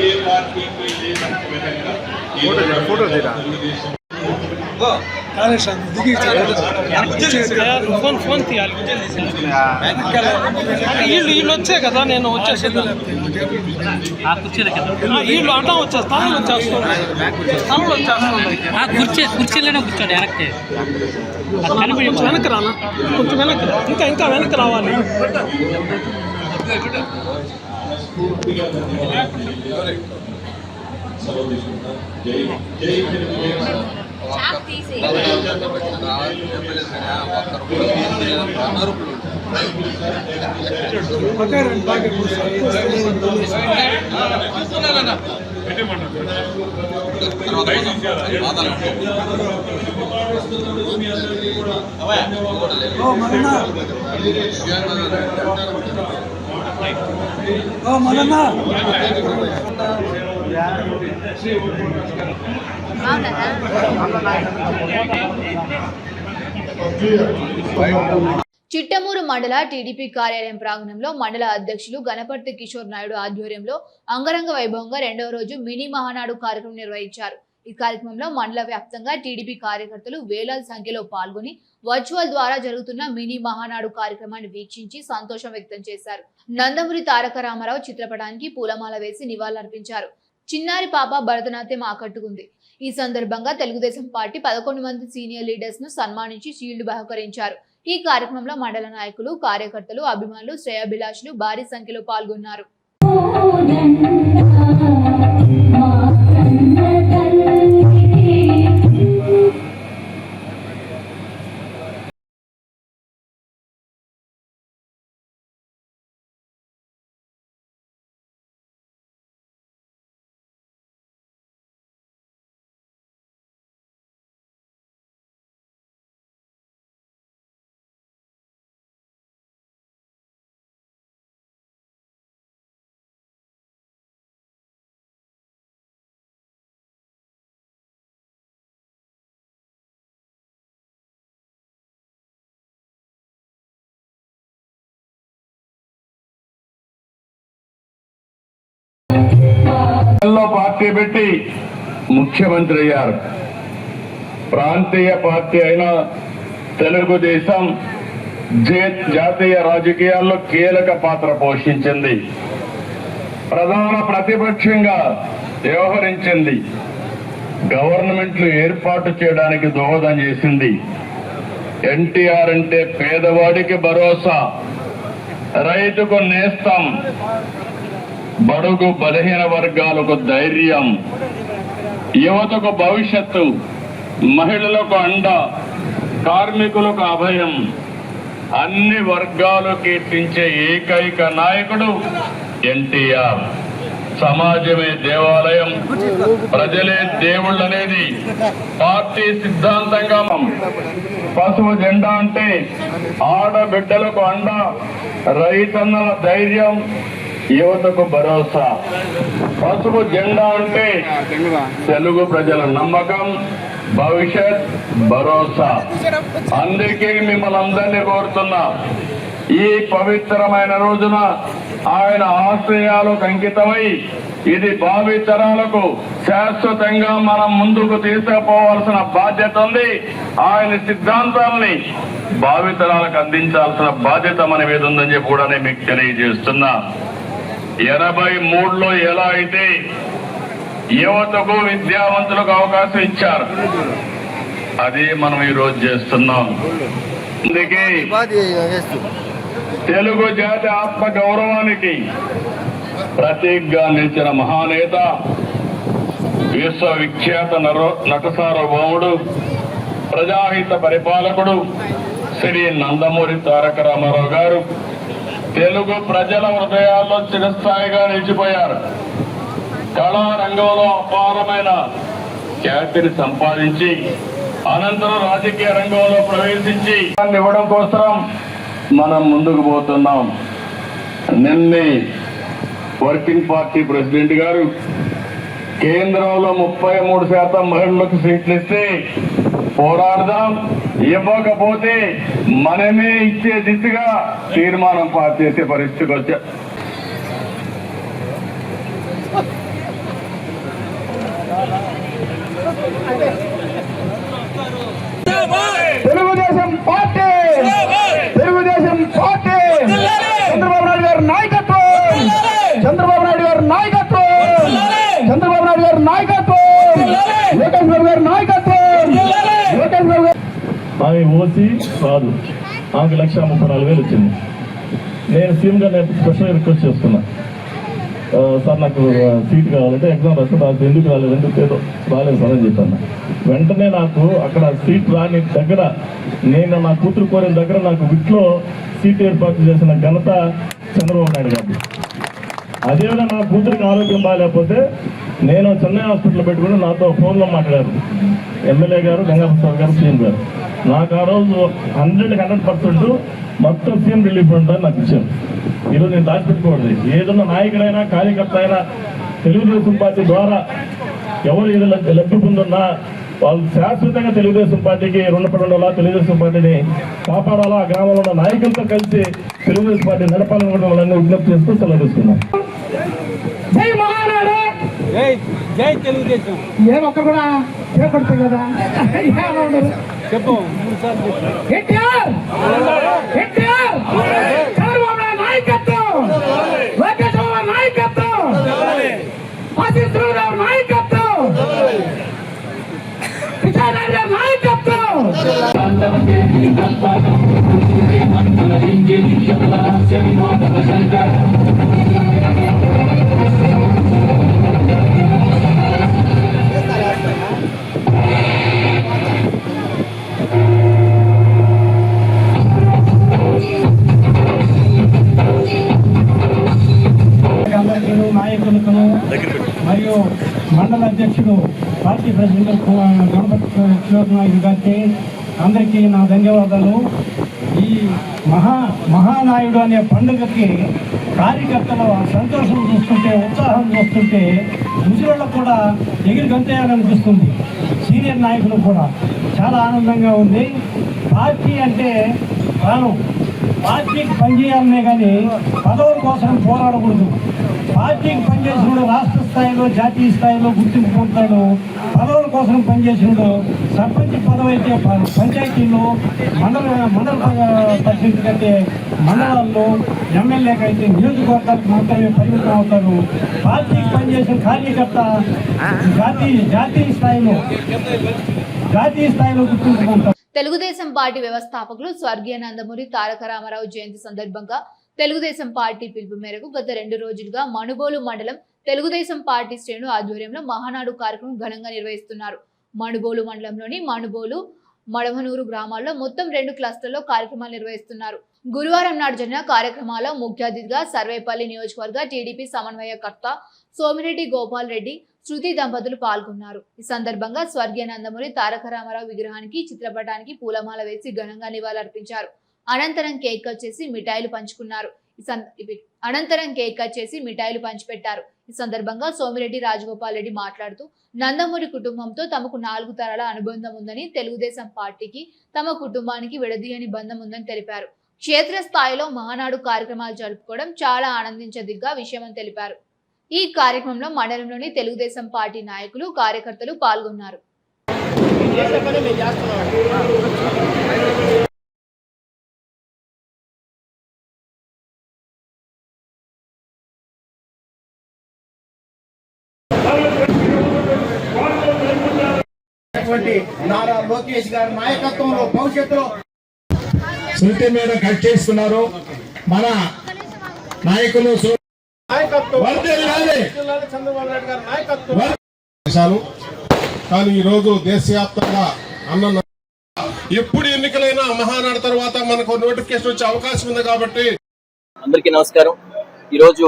ఏ పార్టీకి లేనంత విధంగా తెలుగుదేశం
ఫోన్ తీయాలి. వీళ్ళు వచ్చే కదా, నేను వచ్చేసేది వీళ్ళు అడ్డం వచ్చేస్తాను
కుర్చీలోనే కూర్చోండి.
వెనక్కి రానా, కొంచెం వెనక్కి, ఇంకా వెనక్కి రావాలి.
జై
చిట్టమూరు మండల టీడీపీ కార్యాలయం ప్రాంగణంలో మండల అధ్యక్షులు గణపతి కిషోర్ నాయుడు ఆధ్వర్యంలో అంగరంగ వైభవంగా 2వ రోజు మినీ మహానాడు కార్యక్రమం నిర్వహించారు. ఈ కార్యక్రమంలో మండల వ్యాప్తంగా టీడీపీ కార్యకర్తలు వేలాది సంఖ్యలో పాల్గొని వర్చువల్ ద్వారా జరుగుతున్న మినీ మహానాడు కార్యక్రమాన్ని వీక్షించి సంతోషం వ్యక్తం చేశారు. నందమూరి తారక రామారావు చిత్రపటానికి పూలమాల వేసి నివాళులర్పించారు. చిన్నారి పాప భరతనాట్యం ఆకట్టుకుంది. ఈ సందర్భంగా తెలుగుదేశం పార్టీ 11 మంది సీనియర్ లీడర్స్ ను సన్మానించి షీల్డ్ బహుకరించారు. ఈ కార్యక్రమంలో మండల నాయకులు, కార్యకర్తలు, అభిమానులు, శ్రేయాభిలాషులు భారీ సంఖ్యలో పాల్గొన్నారు.
పార్టీ పెట్టి ముఖ్యమంత్రి అయ్యారు. ప్రాంతీయ పార్టీ అయిన తెలుగుదేశం జాతీయ రాజకీయాల్లో కీలక పాత్ర పోషించింది. ప్రధాన ప్రతిపక్షంగా వ్యవహరించింది. గవర్నమెంట్లు ఏర్పాటు చేయడానికి దోహదం చేసింది. ఎన్టీఆర్ అంటే పేదవాడికి భరోసా, రైతుకు నేస్తం, బడుగు బలహీన వర్గాలకు ధైర్యం, యువతకు భవిష్యత్తు, మహిళలకు అండ, కార్మికులకు అభయం, అన్ని వర్గాలు కీర్తించే ఏకైక నాయకుడు ఎన్టీఆర్. సమాజమే దేవాలయం, ప్రజలే దేవుళ్ళనేది పార్టీ సిద్ధాంతంగా. పసుపు జెండా అంటే ఆడబిడ్డలకు అండ, రైతన్నల ధైర్యం, యువతకు భరోసా. పసుపు జెండా అంటే తెలుగు ప్రజల నమ్మకం, భవిష్యత్, భరోసా. అందుకే మిమ్మల్ని అందరినీ కోరుతున్నా, ఈ పవిత్రమైన రోజున ఆయన ఆశయాలకు అంకితమై ఇది భావితరాలకు శాశ్వతంగా మనం ముందుకు తీసుకుపోవాల్సిన బాధ్యత ఉంది. ఆయన సిద్ధాంతాలని భావితరాలకు అందించాల్సిన బాధ్యత మన మీద ఉందని చెప్పి కూడా నేను మీకు తెలియజేస్తున్నా. 83లో ఎలా అయితే యువతకు, విద్యావంతులకు అవకాశం ఇచ్చారు, అది మనం ఈరోజు చేస్తున్నాం. అందుకే తెలుగు జాతి ఆత్మ గౌరవానికి ప్రతీకగా నిలిచిన మహానేత, విశ్వవిఖ్యాత నట సార్వభౌముడు, ప్రజాహిత పరిపాలకుడు శ్రీ నందమూరి తారక రామారావు గారు తెలుగు ప్రజల హృదయాల్లో చిరస్థాయిగా నిలిచిపోయారు. కళారంగంలో అపారమైన ఖ్యాతిని సంపాదించి అనంతరం రాజకీయ రంగంలో ప్రవేశించి ఇవ్వడం కోసం మనం ముందుకు పోతున్నాం. నిన్నే వర్కింగ్ పార్టీ ప్రెసిడెంట్ గారు కేంద్రంలో 33% మహిళలకు సీట్లు ఇస్తే పోరాడదాం, ఇవ్వకపోతే మనమే ఇచ్చే దిశగా తీర్మానం పాస్ చేసే పరిస్థితికి వచ్చా.
తెలుగుదేశం పార్టీ, తెలుగుదేశం పార్టీ, చంద్రబాబు నాయుడు గారి నాయకత్వం, చంద్రబాబు నాయుడు గారి నాయకత్వం, చంద్రబాబు నాయుడు గారి నాయకత్వం, లోకేష్ బాబు గారి నాయకత్వం, లోకేష్ బాబు గారు.
ఆమె ఓసీ కాదు, ఆమెకు 1,34,000 వచ్చింది. నేను సీఎం గారిని స్పెషల్ రిక్వెస్ట్ చేస్తున్నా, సార్ నాకు సీట్ కావాలంటే ఎగ్జామ్ రాస్తే నాకు ఎందుకు రాలేదు, ఎందుకు రాలేదు సార్ అని చెప్పాను. వెంటనే నాకు అక్కడ సీట్ రాని దగ్గర, నేను నా కూతురు కోరిన దగ్గర నాకు విట్లో సీట్ ఏర్పాటు చేసిన ఘనత చంద్రబాబు నాయుడు గారు. అదేవిధంగా నా కూతురికి ఆరోగ్యం బాగాలేకపోతే
నేను చెన్నై హాస్పిటల్ పెట్టుకుని నాతో ఫోన్లో మాట్లాడారు ఎమ్మెల్యే గారు, గంగాప్రసాద్ గారు, సీఎం గారు. నాకు ఆ రోజు 100% మొత్తం సీఎం రిలీఫ్ ఫండ్ నాకు ఇచ్చారు. ఈరోజు నేను దాచిపెట్టుకోవద్దు. ఏదన్నా నాయకుడైనా కార్యకర్త అయినా తెలుగుదేశం పార్టీ ద్వారా ఎవరు ఏదో లబ్ధి పొందున్నా వాళ్ళు శాశ్వతంగా తెలుగుదేశం పార్టీకి రుణపడి ఉండాలా, తెలుగుదేశం పార్టీని కాపాడాలా, ఆ గ్రామంలో ఉన్న నాయకులతో కలిసి తెలుగుదేశం పార్టీ నడపాలని కూడా వాళ్ళని విజ్ఞప్తి చేస్తూ సెలవు తీసుకున్నాం.
జై మహానాడు, జై తెలుగుదేశం. నేను ఒక్క కూడా చేపడతాను కదా చెప్పు. చంద్రబాబు నాయకత్వం, లోకేష్ బాబు నాయకత్వం, ఆశీస్సురావు నాయకత్వం, కిషన్ రెడ్డి నాయకత్వం. నాయకులకు మరియు మండల అధ్యక్షుడు పార్టీ ప్రెసిడెంట్ గణపతి శివనాయుడు గారికి అందరికీ నా ధన్యవాదాలు. ఈ మహానాయుడు అనే పండుగకి కార్యకర్తలు సంతోషం చూస్తుంటే, ఉత్సాహం చూస్తుంటే ముసలిళ్ళకు కూడా ఎగిరి గంతేయాలనిపిస్తుంది. సీనియర్ నాయకులు కూడా చాలా ఆనందంగా ఉంది. పార్టీ అంటే ప్రాణం. పార్టీకి పనిచేయాలనే కానీ పదవుల కోసం పోరాడకూడదు. పార్టీకి పనిచేసినప్పుడు రాష్ట్ర స్థాయిలో, జాతీయ స్థాయిలో గుర్తింపు పొందుతాడు. పదవుల కోసం పనిచేసినప్పుడు సర్పంచ్ పదవి అయితే పంచాయతీల్లో, మండల పరిషత్ అయితే మండలాల్లో, ఎమ్మెల్యేకి అయితే నియోజకవర్గాలకు మాత్రమే పరిమితం అవుతారు. పార్టీకి పనిచేసిన కార్యకర్త జాతీయ స్థాయిలో గుర్తింపు పొందుతారు.
తెలుగుదేశం పార్టీ వ్యవస్థాపకులు స్వర్గీయ నందమూరి తారక రామారావు జయంతి సందర్భంగా తెలుగుదేశం పార్టీ పిలుపు మేరకు గత 2 రోజులుగా మనుబోలు మండలం తెలుగుదేశం పార్టీ శ్రేణుల ఆధ్వర్యంలో మహానాడు కార్యక్రమం ఘనంగా నిర్వహిస్తున్నారు. మనుబోలు మండలంలోని మనుబోలు, మడమనూరు గ్రామాల్లో మొత్తం 2 క్లస్టర్లో కార్యక్రమాలు నిర్వహిస్తున్నారు. గురువారం నాడు జరిగిన కార్యక్రమాల్లో ముఖ్య అతిథిగా సర్వేపల్లి నియోజకవర్గ టీడీపీ సమన్వయకర్త సోమిరెడ్డి గోపాల్ రెడ్డి, శృతి దంపతులు పాల్గొన్నారు. ఈ సందర్భంగా స్వర్గీయ నందమూరి తారక రామారావు విగ్రహానికి, చిత్రపటానికి పూలమాల వేసి ఘనంగా నివాళులర్పించారు. అనంతరం కేక్ కట్ చేసి మిఠాయిలు పంచిపెట్టారు. ఈ సందర్భంగా సోమిరెడ్డి రాజగోపాల్ రెడ్డి మాట్లాడుతూ నందమూరి కుటుంబంతో తమకు 4 తరాల అనుబంధం ఉందని, తెలుగుదేశం పార్టీకి తమ కుటుంబానికి విడదీయని బంధం ఉందని తెలిపారు. క్షేత్రస్థాయిలో మహానాడు కార్యక్రమాలు జరుపుకోవడం చాలా ఆనందించదగ్గ విషయమని తెలిపారు. ఈ కార్యక్రమంలో మండలంలోని తెలుగుదేశం పార్టీ నాయకులు, కార్యకర్తలు పాల్గొన్నారు.
నారా లోకేష్ గారి నాయకత్వంలో భవిష్యత్తులో
శృతి మీద కట్ చేస్తున్నారు మన నాయకులు.
చంద్రబాబు నాయుడు గారి నాయకత్వం.
కానీ ఈరోజు దేశవ్యాప్తంగా ఎప్పుడు ఎన్నికలైనా మహానాడు తర్వాత మనకు నోటిఫికేషన్ వచ్చే అవకాశం ఉంది. కాబట్టి
అందరికీ నమస్కారం. ఈరోజు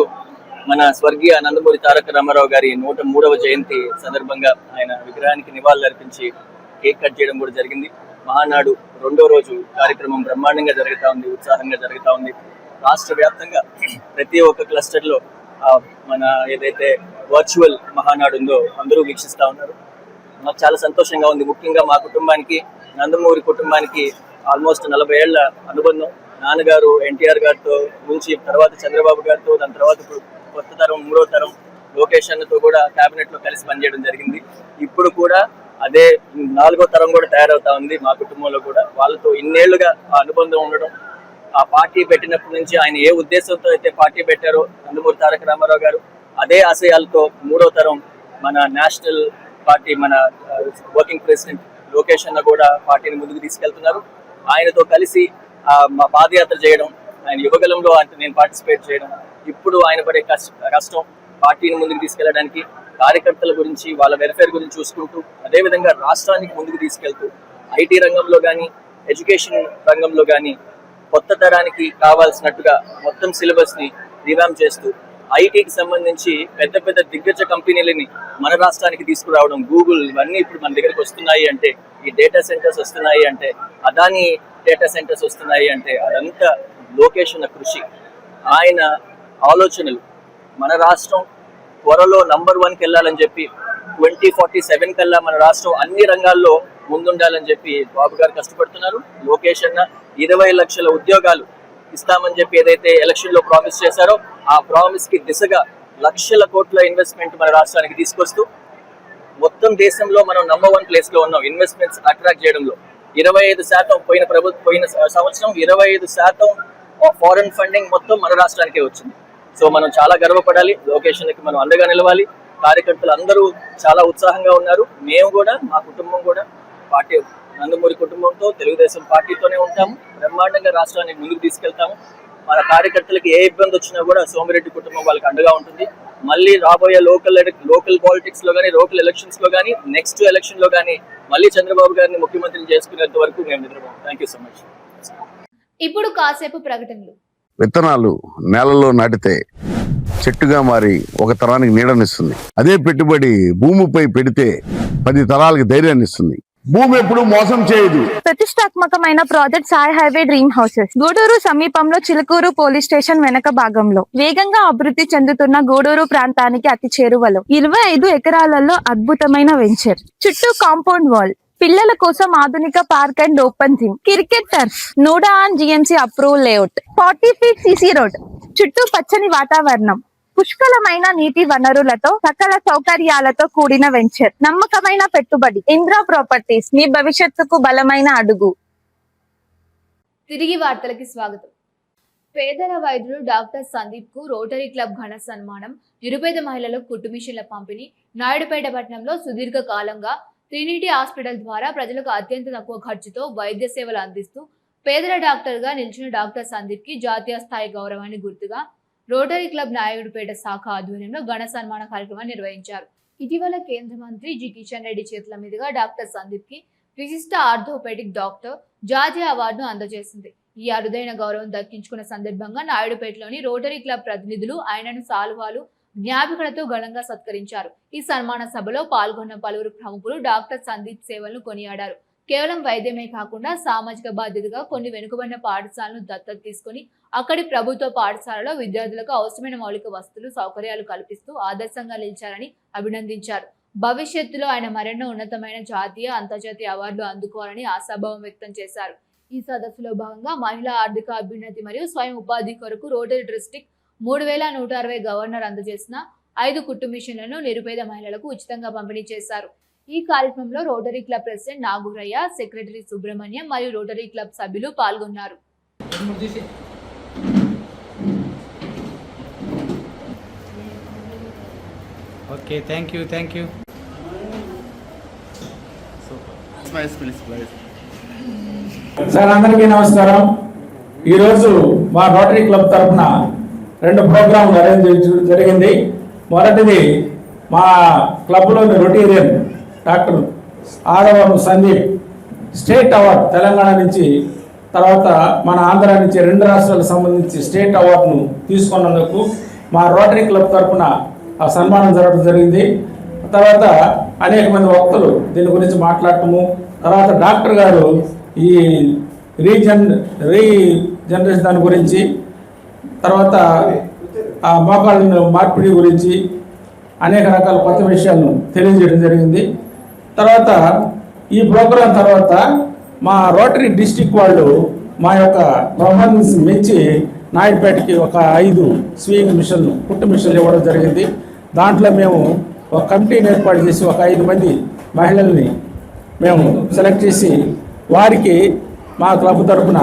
మన స్వర్గీయ నందమూరి తారక రామారావు గారి 103వ జయంతి సందర్భంగా ఆయన విగ్రహానికి నివాళులు అర్పించి కేక్ కట్ చేయడం కూడా జరిగింది. మహానాడు 2వ రోజు కార్యక్రమం బ్రహ్మాండంగా జరుగుతూ ఉంది, ఉత్సాహంగా జరుగుతూ ఉంది. రాష్ట్ర వ్యాప్తంగా ప్రతి ఒక్క క్లస్టర్లో మన ఏదైతే వర్చువల్ మహానాడు ఉందో అందరూ వీక్షిస్తూ ఉన్నారు. మాకు చాలా సంతోషంగా ఉంది. ముఖ్యంగా మా కుటుంబానికి, నందమూరి కుటుంబానికి ఆల్మోస్ట్ 40 ఏళ్ల అనుబంధం. నాన్నగారు ఎన్టీఆర్ గారితో నుంచి, తర్వాత చంద్రబాబు గారితో, దాని తర్వాత ఇప్పుడు కొత్త తరం 3వ తరం లోకేష్ అన్నతో కూడా కేబినెట్ లో కలిసి పనిచేయడం జరిగింది. ఇప్పుడు కూడా అదే 4వ తరం కూడా తయారవుతా ఉంది మా కుటుంబంలో కూడా. వాళ్ళతో ఇన్నేళ్లుగా ఆ అనుబంధం ఉండడం, ఆ పార్టీ పెట్టినప్పటి నుంచి ఆయన ఏ ఉద్దేశంతో అయితే పార్టీ పెట్టారో నందమూరి తారక రామారావు గారు, అదే ఆశయాలతో 3వ తరం మన నేషనల్ పార్టీ, మన వర్కింగ్ ప్రెసిడెంట్ లోకేష్ అన్న కూడా పార్టీని ముందుకు తీసుకెళ్తున్నారు. ఆయనతో కలిసి మా పాదయాత్ర చేయడం, ఆయన యువగలంలో నేను పార్టిసిపేట్ చేయడం, ఇప్పుడు ఆయన పడే కష్టం పార్టీని ముందుకు తీసుకెళ్లడానికి, కార్యకర్తల గురించి, వాళ్ళ వెల్ఫేర్ గురించి చూసుకుంటూ, అదేవిధంగా రాష్ట్రానికి ముందుకు తీసుకెళ్తూ, ఐటీ రంగంలో కానీ, ఎడ్యుకేషన్ రంగంలో కానీ కొత్త తరానికి కావాల్సినట్టుగా మొత్తం సిలబస్ ని రివామ్ చేస్తూ ఐటీకి సంబంధించి పెద్ద పెద్ద దిగ్గజ కంపెనీలని మన రాష్ట్రానికి తీసుకురావడం, గూగుల్ ఇవన్నీ ఇప్పుడు మన దగ్గరికి వస్తున్నాయి అంటే, ఈ డేటా సెంటర్స్ వస్తున్నాయి అంటే, అదాని డేటా సెంటర్స్ వస్తున్నాయి అంటే అదంతా లోకేష్ ఉన్న కృషి, ఆయన ఆలోచనలు. మన రాష్ట్రం త్వరలో నంబర్ 1కి వెళ్ళాలని చెప్పి 2047 కల్లా మన రాష్ట్రం అన్ని రంగాల్లో ముందుండాలని చెప్పి బాబు గారు కష్టపడుతున్నారు. లోకేష్ అన్న 20 లక్షల ఉద్యోగాలు ఇస్తామని చెప్పి ఏదైతే ఎలక్షన్ లో ప్రామిస్ చేశారో ఆ ప్రామిస్ కి దిశగా లక్షల కోట్ల ఇన్వెస్ట్మెంట్ మన రాష్ట్రానికి తీసుకొస్తూ మొత్తం దేశంలో మనం నంబర్ 1 ప్లేస్ లో ఉన్నాం ఇన్వెస్ట్మెంట్స్ అట్రాక్ట్ చేయడంలో. 25% పోయిన సంవత్సరం 25% ఫారెన్ ఫండింగ్ మొత్తం మన రాష్ట్రానికే వచ్చింది. సో మనం చాలా గర్వపడాలి. లొకేషన్కి మనం అండగా నిలవాలి. కార్యకర్తలు అందరూ చాలా ఉత్సాహంగా ఉన్నారు. మేము కూడా, మా కుటుంబం కూడా పార్టీ నందమూరి కుటుంబంతో, తెలుగుదేశం పార్టీతోనే ఉంటాము. బ్రహ్మాండంగా రాష్ట్రాన్ని ముందుకు తీసుకెళ్తాము. మన కార్యకర్తలకు ఏ ఇబ్బంది వచ్చినా కూడా సోమిరెడ్డి కుటుంబం వాళ్ళకి అండగా ఉంటుంది. మళ్ళీ రాబోయే లోకల్ పాలిటిక్స్ లో కానీ, లోకల్ ఎలక్షన్స్ లో కానీ, నెక్స్ట్ ఎలక్షన్ లో కానీ మళ్ళీ చంద్రబాబు గారిని ముఖ్యమంత్రిని చేసుకునేంత వరకు మేము నిద్రపోతాం. Thank you so much.
ఇప్పుడు కాసేపు ప్రకటనలు.
విత్తనాలు నేలలో నాటితే చెట్టుగా మారి ఒక తరానికి నీడనిస్తుంది. అదే పెట్టుబడి భూమిపై పెడితే 10 తరాలకు ధైర్యాన్ని ఇస్తుంది. భూమి ఎప్పుడు మోసం చేయదు.
ప్రతిష్టాత్మకమైన project Sai highway dream houses Guduru సమీపంలో చిలుకూరు పోలీస్ స్టేషన్ వెనక భాగంలో వేగంగా అభివృద్ధి చెందుతున్న గూడూరు ప్రాంతానికి అతి చేరువలో 25 ఎకరాలలో అద్భుతమైన వెంచర్. చుట్టూ కాంపౌండ్ వాల్, పిల్లల కోసం ఆధునిక park and open gym, cricket turf, NUDA and GMC approve layout, 40 feet CC road, చుట్టూ పచ్చని వాతావరణం, పుష్కలమైన నీటి వనరులతో సకల సౌకర్యాలతో కూడిన వెంచర్. నమ్మకమైన పెట్టుబడి. ఇంద్ర ప్రాపర్టీస్, మీ భవిష్యత్తుకు బలమైన అడుగు.
తిరిగి వార్తలకి స్వాగతం. పేదల వైద్యుడు డాక్టర్ సందీప్ కు రోటరీ క్లబ్ ఘన సన్మానం. నిరుపేద మహిళలకు కుట్టు మిషన్ల పంపిణీ. నాయుడుపేట పట్టణంలో సుదీర్ఘ కాలంగా ట్రినిటీ హాస్పిటల్ ద్వారా ప్రజలకు అత్యంత తక్కువ ఖర్చుతో వైద్య సేవలు అందిస్తూ పేదల డాక్టర్ గా నిలిచిన డాక్టర్ సందీప్ కి జాతీయ స్థాయి గౌరవాన్ని గుర్తుగా రోటరీ క్లబ్ నాయుడుపేట శాఖ ఆధ్వర్యంలో ఘన సన్మాన కార్యక్రమాన్ని నిర్వహించారు. ఇటీవల కేంద్ర మంత్రి జి కిషన్ రెడ్డి చేతుల మీదుగా డాక్టర్ సందీప్ కి విశిష్ట ఆర్థోపెడిక్ డాక్టర్ జాతీయ అవార్డును అందజేసింది. ఈ అరుదైన గౌరవం దక్కించుకున్న సందర్భంగా నాయుడుపేటలోని రోటరీ క్లబ్ ప్రతినిధులు ఆయనను సాల్వాలు, జ్ఞాపికలతో ఘనంగా సత్కరించారు. ఈ సన్మాన సభలో పాల్గొన్న పలువురు ప్రముఖులు డాక్టర్ సందీప్ సేవలను కొనియాడారు. కేవలం వైద్యమే కాకుండా సామాజిక బాధ్యతగా కొన్ని వెనుకబడిన పాఠశాలను దత్తత తీసుకుని అక్కడి ప్రభుత్వ పాఠశాలలో విద్యార్థులకు అవసరమైన మౌలిక వసతులు, సౌకర్యాలు కల్పిస్తూ ఆదర్శంగా నిలిచారని అభినందించారు. భవిష్యత్తులో ఆయన మరెన్నో ఉన్నతమైన జాతీయ, అంతర్జాతీయ అవార్డులు అందుకోవాలని ఆశాభావం వ్యక్తం చేశారు. ఈ సదస్సులో భాగంగా మహిళా ఆర్థిక అభ్యున్నతి మరియు స్వయం ఉపాధి కొరకు రోటరీ డిస్ట్రిక్ట్ 3160 గవర్నర్ అందజేసిన 5 కుట్టు మిషన్లను నిరుపేద మహిళలకు ఉచితంగా పంపిణీ చేశారు. ఈ కార్యక్రమంలో rotary club president Naguraiah, secretary Subrahmanyam మరియు రోటరీ క్లబ్ సభ్యులు పాల్గొన్నారు.
Okay, thank you.
సార్, అందరికీ నమస్కారం. ఈరోజు మా రోటరీ క్లబ్ తరఫున 2 ప్రోగ్రాంలు అరేంజ్ చేయడం జరిగింది. మొదటిది మా క్లబ్లోని Rotarian doctor Adavaram Sandeep state award Telangana నుంచి, తర్వాత మన ఆంధ్ర నుంచి 2 రాష్ట్రాలకు సంబంధించి స్టేట్ అవార్డును తీసుకున్నందుకు మా రోటరీ క్లబ్ తరఫున ఆ సన్మానం జరగడం జరిగింది. తర్వాత అనేక మంది వక్తలు దీని గురించి మాట్లాడటము, తర్వాత డాక్టర్ గారు ఈ రీజనరేషన్ దాని గురించి, తర్వాత ఆ మోకాళ్ళ మార్పిడి గురించి అనేక రకాల కొత్త విషయాలను తెలియజేయడం జరిగింది. తర్వాత ఈ ప్రోగ్రాం తర్వాత మా రోటరీ డిస్ట్రిక్ట్ వాళ్ళు మా యొక్క పర్ఫార్మెన్స్ మెచ్చి నాయుడుపేటకి ఒక 5 స్వింగ్ మిషన్లు, కుట్టు మిషన్లు ఇవ్వడం జరిగింది. దాంట్లో మేము ఒక కమిటీని ఏర్పాటు చేసి ఒక 5 మంది మహిళల్ని మేము సెలెక్ట్ చేసి వారికి మా క్లబ్ తరఫున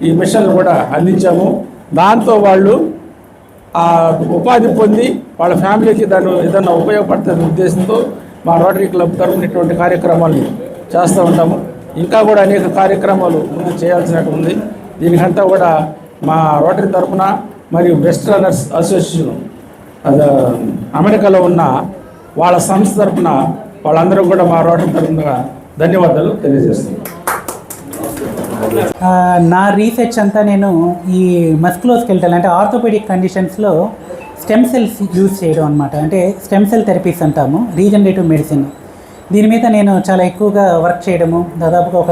ఈ మిషన్లు కూడా అందించాము. దాంతో వాళ్ళు ఉపాధి పొంది వాళ్ళ ఫ్యామిలీకి దాన్ని ఏదైనా ఉపయోగపడుతున్న ఉద్దేశంతో మా రోటరీ క్లబ్ తరఫున ఇటువంటి కార్యక్రమాలు చేస్తూ ఉంటాము. ఇంకా కూడా అనేక కార్యక్రమాలు ముందు చేయాల్సినట్టు ఉంది. దీనికంతా కూడా మా రోటరీ తరఫున మరియు బెస్ట్ రన్నర్స్ అసోసియేషన్ అమెరికాలో ఉన్న వాళ్ళ సంస్థ తరఫున వాళ్ళందరూ కూడా మా రోటరీ తరఫున ధన్యవాదాలు తెలియజేస్తున్నాం.
నా రీసెర్చ్ అంతా నేను ఈ మస్కులోస్కెల్టల్ అంటే ఆర్థోపెడిక్ కండిషన్స్లో స్టెమ్ సెల్స్ యూజ్ చేయడం అనమాట. అంటే స్టెమ్ సెల్ థెరపీస్ అంటాము, రీజనరేటివ్ మెడిసిన్. దీని మీద నేను చాలా ఎక్కువగా వర్క్ చేయడము, దాదాపుగా ఒక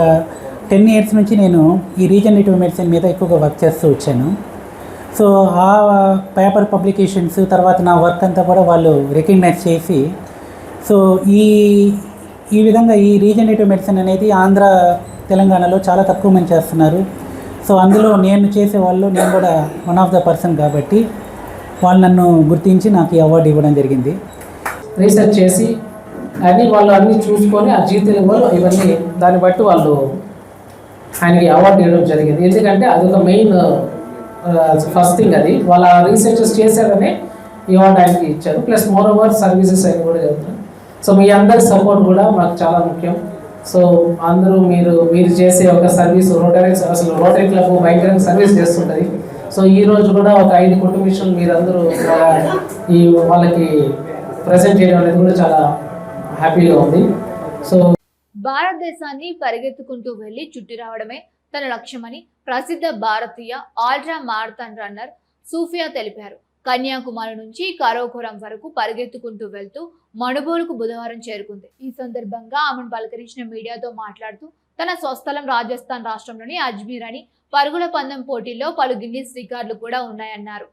10 years నుంచి నేను ఈ రీజనరేటివ్ మెడిసిన్ మీద ఎక్కువగా వర్క్ చేస్తూ వచ్చాను. సో ఆ పేపర్ పబ్లికేషన్స్ తర్వాత నా వర్క్ అంతా కూడా వాళ్ళు రికగ్నైజ్ చేసి, సో ఈ విధంగా ఈ రీజనరేటివ్ మెడిసిన్ అనేది ఆంధ్ర తెలంగాణలో చాలా తక్కువ మంది చేస్తున్నారు. సో అందులో నేను చేసే వాళ్ళు నేను కూడా వన్ ఆఫ్ ద పర్సన్ కాబట్టి వాళ్ళు నన్ను గుర్తించి నాకు ఈ అవార్డు ఇవ్వడం జరిగింది.
రీసెర్చ్ చేసి వాళ్ళు అన్నీ చూసుకొని ఆ జీవితంలో ఇవన్నీ దాన్ని బట్టి వాళ్ళు ఆయనకి అవార్డు ఇవ్వడం జరిగింది. ఎందుకంటే అది ఒక మెయిన్ ఫస్ట్ థింగ్, అది వాళ్ళ రీసెర్చెస్ చేశారని ఈ అవార్డు ఆయనకి ఇచ్చారు. ప్లస్ మోర్ ఓవర్ సర్వీసెస్ అని కూడా చెప్తారు. సో మీ అందరి సపోర్ట్ కూడా మాకు చాలా ముఖ్యం. సో అందరూ మీరు చేసే ఒక సర్వీస్ రోటరీ క్లబ్ భయంకరంగా సర్వీస్ చేస్తుంటుంది. సో ఈ రోజు కూడా ఒక 5 కుటుంబీషులు మీరందరూ ఈ వాళ్ళకి ప్రజెంట్ చేయడం అనేది కూడా చాలా హ్యాపీగా ఉంది. సో
భారతదేశాన్ని పరిగెత్తుకుంటూ వెళ్లి చుట్టి రావడమే తన లక్ష్యమని ప్రసిద్ధ భారతీయ ఆల్ట్రా మారథాన్ రన్నర్ సూఫియా తెలిపారు. కన్యాకుమారి నుంచి కారాకోరం వరకు పరిగెత్తుకుంటూ వెళ్తూ మణుబోలుకు బుధవారం చేరుకుంది. ఈ సందర్భంగా ఆమెను పలకరించిన మీడియాతో మాట్లాడుతూ తన స్వస్థలం రాజస్థాన్ రాష్ట్రంలోని అజ్మీర్ అని పరుగుల పందెం పోటీల్లో పలు గిన్నిస్ రికార్డులు కూడా ఉన్నాయన్నారు.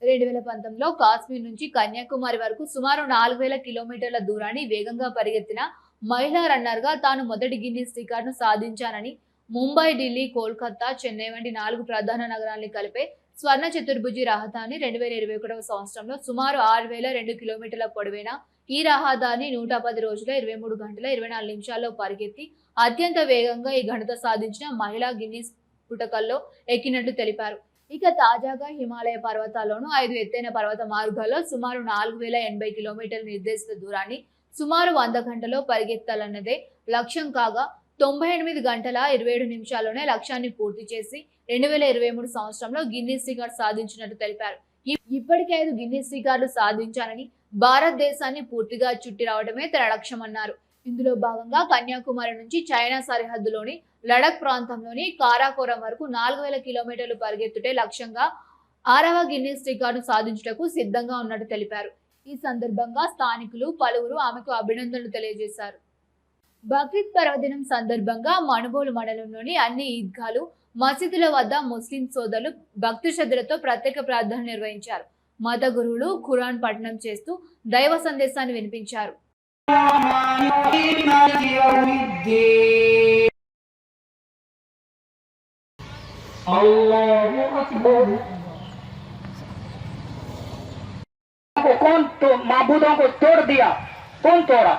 2019లో కాశ్మీర్ నుంచి కన్యాకుమారి వరకు సుమారు 4000 కిలోమీటర్ల దూరాన్ని వేగంగా పరిగెత్తిన మహిళా రన్నర్గా తాను మొదటి గిన్నిస్ రికార్డును సాధించానని, ముంబై, ఢిల్లీ, కోల్కతా, చెన్నై వంటి 4 ప్రధాన నగరాల్ని కలిపే స్వర్ణ చతుర్భుజి రహదారిని 2021వ సంవత్సరంలో సుమారు 6002 కిలోమీటర్ల పొడవైన ఈ రహదారిని 110 రోజుల 23 గంటల 24 నిమిషాల్లో పరిగెత్తి అత్యంత వేగంగా ఈ ఘనత సాధించిన మహిళా గిన్నిస్ పుటకల్లో ఎక్కినట్లు తెలిపారు. ఇక తాజాగా హిమాలయ పర్వతాల్లోనూ 5 ఎత్తైన పర్వత మార్గాల్లో సుమారు 4080 కిలోమీటర్ల నిర్దేశిత దూరాన్ని సుమారు 100 గంటల్లో పరిగెత్తాలన్నదే లక్ష్యం కాగా 98 గంటల 27 నిమిషాల్లోనే లక్ష్యాన్ని పూర్తి చేసి 2023 సంవత్సరంలో గిన్నిస్ రికార్డు సాధించినట్టు తెలిపారు. ఇప్పటికే 5 గిన్నిస్ రికార్డులు సాధించానని, భారతదేశాన్ని పూర్తిగా చుట్టి రావడమే తన లక్ష్యమన్నారు. ఇందులో భాగంగా కన్యాకుమారి నుంచి చైనా సరిహద్దులోని లడక్ ప్రాంతంలోని కారాకోరం వరకు 4000 కిలోమీటర్లు పరిగెత్తుటే లక్ష్యంగా 6వ గిన్నిస్ రికార్డు సాధించుటకు సిద్ధంగా ఉన్నట్టు తెలిపారు. ఈ సందర్భంగా స్థానికులు పలువురు ఆమెకు అభినందనలు తెలియజేశారు. బక్రీద్ పర్వదినం సందర్భంగా మణుబోలు మండలంలోని అన్ని ఈద్గాలు, మసీదుల వద్ద ముస్లిం సోదరులు భక్తి శ్రద్ధలతో ప్రత్యేక ప్రార్థనలు నిర్వహించారు. మత గురువులు ఖురాన్ పఠనం చేస్తూ దైవ సందేశాన్ని వినిపించారు.
कौन तो माबूदों को तोड़ दिया, कौन तोड़ा?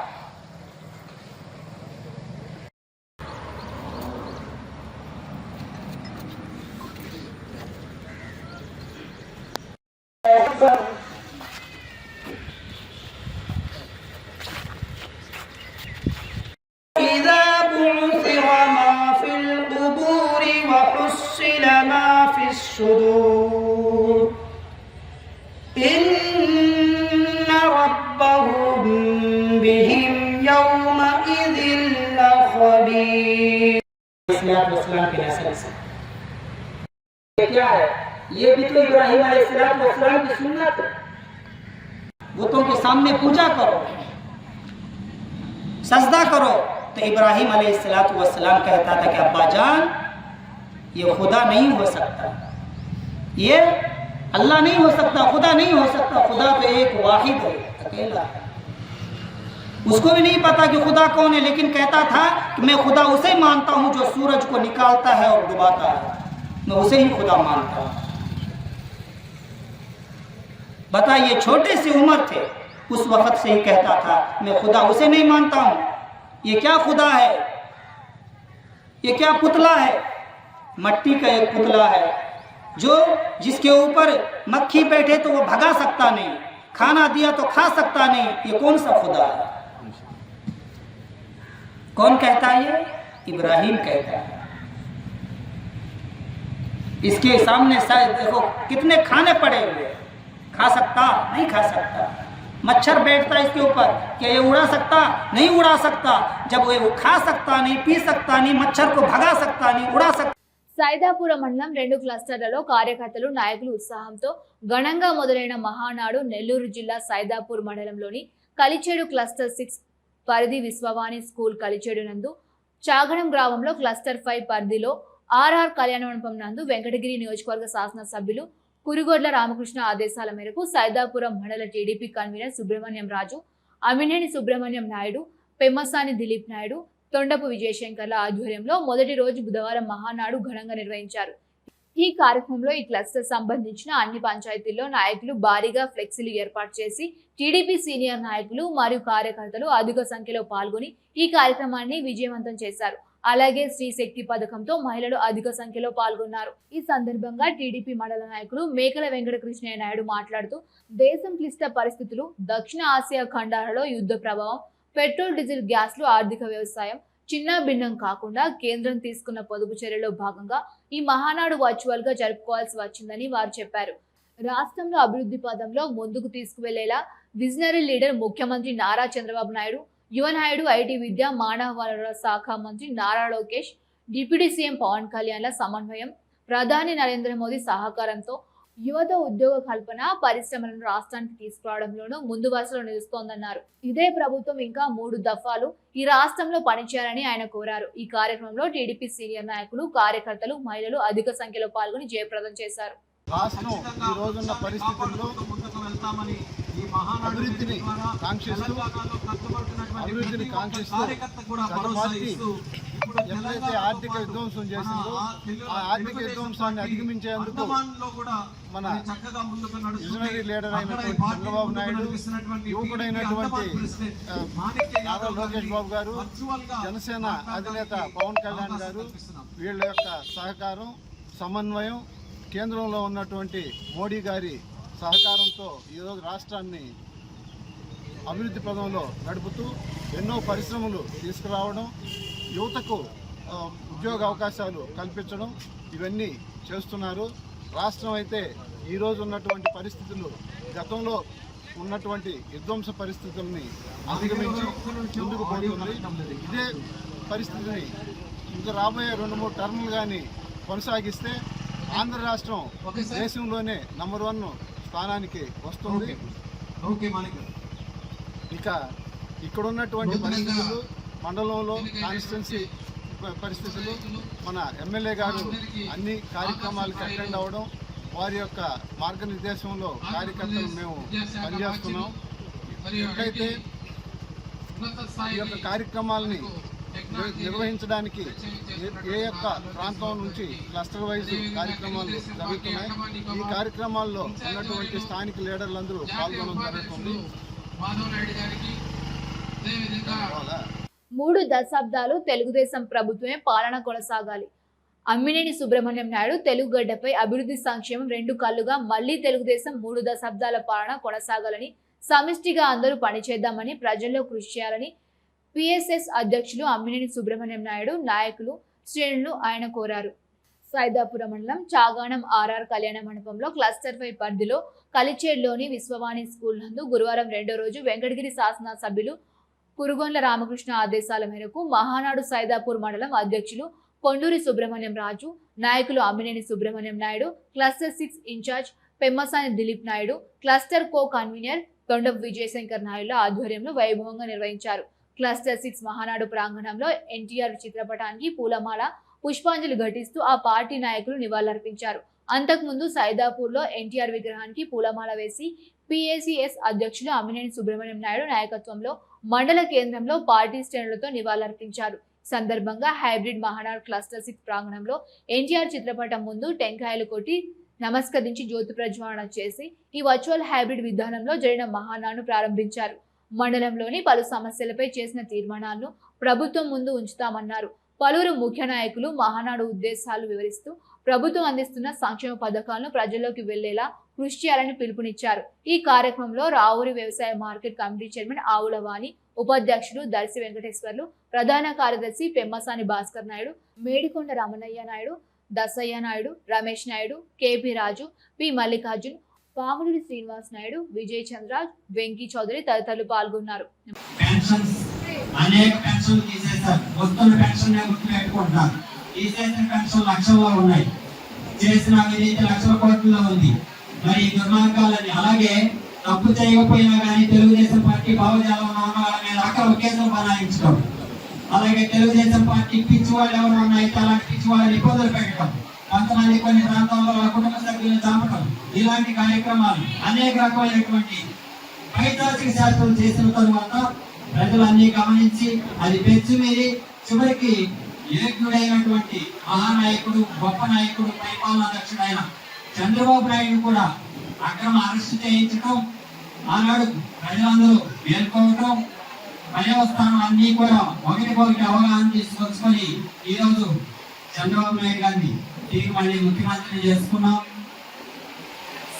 إذا بعثر ما في القبور وحصل ما في الصدور إن ربهم بهم يومئذ لخبير.
इस्लाम के नस्ल से क्या है? ये भी तो इब्राहिम अलैहिस्सलाम की सुन्नत है। बुतों के सामने पूजा करो, सजदा करो। तो इब्राहिम अलैहिस्सलाम कहता था कि अब्बा जान, ये खुदा नहीं हो सकता, ये अल्लाह नहीं हो सकता, खुदा नहीं हो सकता। खुदा तो एक वाहिद है, अकेला है। उसको भी नहीं पता कि खुदा कौन है, लेकिन कहता था कि मैं खुदा उसे मानता हूँ जो सूरज को निकालता है और डुबाता है, मैं उसे ही खुदा मानता हूँ। बताइए, छोटे से उम्र थे, उस वक्त से ही कहता था मैं खुदा उसे नहीं मानता हूँ। ये क्या खुदा है? ये क्या पुतला है? मट्टी का एक पुतला है जो जिसके ऊपर मक्खी बैठे तो वो भगा सकता नहीं, खाना दिया तो खा सकता नहीं। ये कौन सा खुदा है? कौन कहता है? ये इब्राहिम कहता है। इसके सामने शायद देखो कितने खाने पड़े हुए, खा सकता नहीं खा सकता। मच्छर बैठता इसके ऊपर, क्या ये उड़ा सकता? नहीं उड़ा सकता। जब वो खा सकता नहीं, पी सकता नहीं, मच्छर को भगा सकता नहीं, उड़ा सकता
సైదాపురం మండలం 2 క్లస్టర్లలో కార్యకర్తలు నాయకులు ఉత్సాహంతో ఘనంగా మొదలైన మహానాడు నెల్లూరు జిల్లా సైదాపూర్ మండలంలోని కలిచేడు క్లస్టర్ 6 పరిధి విశ్వవాణి స్కూల్ కలిచేడు నందు చాగడం గ్రామంలో క్లస్టర్ 5 పరిధిలో ఆర్ఆర్ కళ్యాణ మండపం నందు వెంకటగిరి నియోజకవర్గ శాసనసభ్యులు కురుగొడ్ల రామకృష్ణ ఆదేశాల మేరకు సైదాపురం మండల టీడీపీ కన్వీనర్ సుబ్రహ్మణ్యం రాజు, అమినేని సుబ్రహ్మణ్యం నాయుడు, పెమ్మసాని దిలీప్ నాయుడు, తొండపు విజయశంకర్ల ఆధ్వర్యంలో మొదటి రోజు బుధవారం మహానాడు ఘనంగా నిర్వహించారు. ఈ కార్యక్రమంలో ఈ క్లస్టర్ సంబంధించిన అన్ని పంచాయతీల్లో నాయకులు భారీగా ఫ్లెక్సీలు ఏర్పాటు చేసి టీడీపీ సీనియర్ నాయకులు మరియు కార్యకర్తలు అధిక సంఖ్యలో పాల్గొని ఈ కార్యక్రమాన్ని విజయవంతం చేశారు. అలాగే స్త్రీ శక్తి పథకంతో మహిళలు అధిక సంఖ్యలో పాల్గొన్నారు. ఈ సందర్భంగా టీడీపీ మండల నాయకులు మేకల వెంకటకృష్ణయ్య నాయుడు మాట్లాడుతూ దేశం క్లిష్ట పరిస్థితులు, దక్షిణ ఆసియా ఖండాలలో యుద్ధ ప్రభావం, పెట్రోల్ డీజిల్ గ్యాస్లు, ఆర్థిక వ్యవసాయం చిన్న భిన్నం కాకుండా కేంద్రం తీసుకున్న పొదుపు చర్యలో భాగంగా ఈ మహానాడు వర్చువల్ గా జరుపుకోవాల్సి వచ్చిందని వారు చెప్పారు. రాష్ట్రంలో అభివృద్ధి పదంలో ముందుకు తీసుకువెళ్లేలా విజనరీ లీడర్ ముఖ్యమంత్రి నారా చంద్రబాబు నాయుడు, యువ నాయుడు, ఐటీ విద్య మానవ వనరుల శాఖ మంత్రి నారా లోకేష్, డిప్యూటీ సీఎం పవన్ కళ్యాణ్ల సమన్వయం, ప్రధాని నరేంద్ర మోదీ సహకారంతో యువత ఉద్యోగ కల్పన, పరిశ్రమలను రాష్ట్రానికి తీసుకురావడంలోనూ ముందు వరుసలో నిలుస్తోందన్నారు. ఇదే ప్రభుత్వం ఇంకా 3 దఫాలు ఈ రాష్ట్రంలో పనిచేయాలని ఆయన కోరారు. ఈ కార్యక్రమంలో టీడీపీ సీనియర్ నాయకులు, కార్యకర్తలు, మహిళలు అధిక సంఖ్యలో పాల్గొని జయప్రదం చేశారు.
రాష్ట్రం ఈ రోజున్న పరిస్థితుల్లో అభివృద్ధిని కాంక్షిస్తూ ఎప్పుడైతే ఆర్థిక విధ్వంసం చేసిందో ఆ ఆర్థిక విధ్వంసాన్ని అధిగమించేందుకు మన విజనరీ లీడర్ అయినటువంటి చంద్రబాబు నాయుడు, యువకుడైనటువంటి నారా లోకేష్ బాబు గారు, జనసేన అధినేత పవన్ కళ్యాణ్ గారు, వీళ్ళ యొక్క సహకారం, సమన్వయం, కేంద్రంలో ఉన్నటువంటి మోడీ గారి సహకారంతో ఈరోజు రాష్ట్రాన్ని అభివృద్ధి పదంలో నడుపుతూ ఎన్నో పరిశ్రమలు తీసుకురావడం, యువతకు ఉద్యోగ అవకాశాలు కల్పించడం ఇవన్నీ చేస్తున్నారు. రాష్ట్రం అయితే ఈరోజు ఉన్నటువంటి పరిస్థితులు గతంలో ఉన్నటువంటి విధ్వంస పరిస్థితుల్ని అధిగమించి ముందుకు పోతుంది. ఇదే పరిస్థితిని ఇంకా రాబోయే 2-3 టర్ములు కానీ కొనసాగిస్తే ఆంధ్ర రాష్ట్రం దేశంలోనే నంబర్ 1 స్థానానికి వస్తుంది. ఇక ఇక్కడ ఉన్నటువంటి పరిస్థితులు, మండలంలో కాన్స్టిట్యున్సీ పరిస్థితులు, మన ఎమ్మెల్యే గారు అన్ని కార్యక్రమాలకు అటెండ్ అవ్వడం, వారి యొక్క మార్గనిర్దేశంలో కార్యకర్తలు మేము పనిచేస్తున్నాం. ఎక్కడైతే ఈ యొక్క కార్యక్రమాలని నిర్వహించడానికి ఏ యొక్క ప్రాంతం నుంచి క్లస్టర్ వైజ్ కార్యక్రమాలు జరుగుతున్నాయి. ఈ కార్యక్రమాల్లో ఉన్నటువంటి స్థానిక లీడర్లందరూ పాల్గొనడం జరుగుతుంది.
3 దశాబ్దాలు తెలుగుదేశం ప్రభుత్వమే పాలన కొనసాగాలి. అమ్మినేని సుబ్రహ్మణ్యం నాయుడు తెలుగు గడ్డపై అభివృద్ధి సంక్షేమం 2 కళ్ళుగా మళ్లీ తెలుగుదేశం 3 దశాబ్దాల పాలన కొనసాగాలని, సమిష్టిగా అందరూ పనిచేద్దామని, ప్రజల్లో కృషి చేయాలని పిఎస్ఎస్ అధ్యక్షులు అమ్మినేని సుబ్రహ్మణ్యం నాయుడు, నాయకులు, శ్రేణులు ఆయన కోరారు. సైదాపురం మండలం చాగాణం ఆర్ఆర్ కళ్యాణ మండపంలో క్లస్టర్ 5 పరిధిలో కలిచేడ్లోని విశ్వవాణి స్కూల్ నందు గురువారం 2వ రోజు వెంకటగిరి శాసనసభ్యులు కురుగొండ్ల రామకృష్ణ ఆదేశాల మేరకు మహానాడు సైదాపూర్ మండలం అధ్యక్షులు కొండూరి సుబ్రహ్మణ్యం రాజు, నాయకులు Ammineni Subrahmanyam Naidu, cluster 6 in charge Pemmasani Dileep Naidu, cluster co convener Tondapu Vijayashankar నాయుడుల ఆధ్వర్యంలో వైభవంగా నిర్వహించారు. క్లస్టర్ 6 మహానాడు ప్రాంగణంలో ఎన్టీఆర్ చిత్రపటానికి పూలమాల, పుష్పాంజలి ఘటిస్తూ ఆ పార్టీ నాయకులు నివాళులర్పించారు. అంతకుముందు సైదాపూర్లో ఎన్టీఆర్ విగ్రహానికి పూలమాల వేసి పిఏసిఎస్ అధ్యక్షులు అమ్మినేని సుబ్రహ్మణ్యం నాయుడు నాయకత్వంలో మండల కేంద్రంలో పార్టీ శ్రేణులతో నివాళులర్పించారు. సందర్భంగా హైబ్రిడ్ మహానాడు క్లస్టర్ 6 ప్రాంగణంలో ఎన్టీఆర్ చిత్రపటం ముందు టెంకాయలు కొట్టి నమస్కరించి జ్యోతి ప్రజ్వలన చేసి ఈ వర్చువల్ హైబ్రిడ్ విధానంలో జరిగిన మహానాడును ప్రారంభించారు. మండలంలోని పలు సమస్యలపై చేసిన తీర్మానాలను ప్రభుత్వం ముందు ఉంచుతామన్నారు. పలువురు ముఖ్య నాయకులు మహానాడు ఉద్దేశాలు వివరిస్తూ ప్రభుత్వం అందిస్తున్న సంక్షేమ పథకాలను ప్రజల్లోకి వెళ్లేలా కృషి చేయాలని పిలుపునిచ్చారు. ఈ కార్యక్రమంలో రావూరి వ్యవసాయ మార్కెట్ కమిటీ చైర్మన్ ఆవుల వాణి, ఉపాధ్యక్షులు దర్శి వెంకటేశ్వర్లు, ప్రధాన కార్యదర్శి పెమ్మసాని భాస్కర్ నాయుడు, మేడికొండ రమణయ్య నాయుడు, దసయ్య నాయుడు, రమేష్ నాయుడు, కేపీ రాజు, పి మల్లికార్జున్, పాములూరి శ్రీనివాస్ నాయుడు, విజయ్ చంద్ర, వెంకీ చౌదరి తదితరులు పాల్గొన్నారు.
అనేక పెన్షన్ తీసేశారు, వస్తున్న పెన్షన్ గుర్తుపెట్టుకుంటున్నారు.
తీసేసిన పెన్షన్ లక్షల్లో ఉన్నాయి, చేసిన అవినీతి లక్షల కోట్లలో ఉంది. మరి ఈ దుర్మార్గాలని అలాగే తప్పు చేయకపోయినా కానీ తెలుగుదేశం పార్టీ భావజాలంలో ఉన్న వాళ్ళ మీద అక్రమ కేసులు బనాయించడం, అలాగే తెలుగుదేశం పార్టీ పిచ్చి వాళ్ళు ఎవరు ఉన్నాయితే అలాంటి పిచ్చి వాళ్ళ నిబంధనలు పెట్టడం, కొంతమంది కొన్ని ప్రాంతాల్లో వాళ్ళ కుటుంబ సభ్యులను చంపడం, ఇలాంటి కార్యక్రమాలు అనేక రకమైనటువంటి పైశాచిక శాస్త్రం చేసిన తరువాత ప్రజలన్నీ గమనించి అది పెంచుమీరి చివరికి యోగ్యుడైనటువంటి మహానాయకుడు, గొప్ప నాయకుడు, పరిపాలనా దక్షుడైన చంద్రబాబు నాయుడు కూడా అక్రమ అరెస్టు చేయించడం, ఆనాడు ప్రజలందరూ మేల్కోవటం, పర్యవస్థానం అన్ని కూడా ఒకరికొకటి అవగాహన తీసుకొచ్చుకొని ఈరోజు చంద్రబాబు నాయుడు గారిని తిరిగి మళ్ళీ ముఖ్యమంత్రిని చేసుకున్నాం.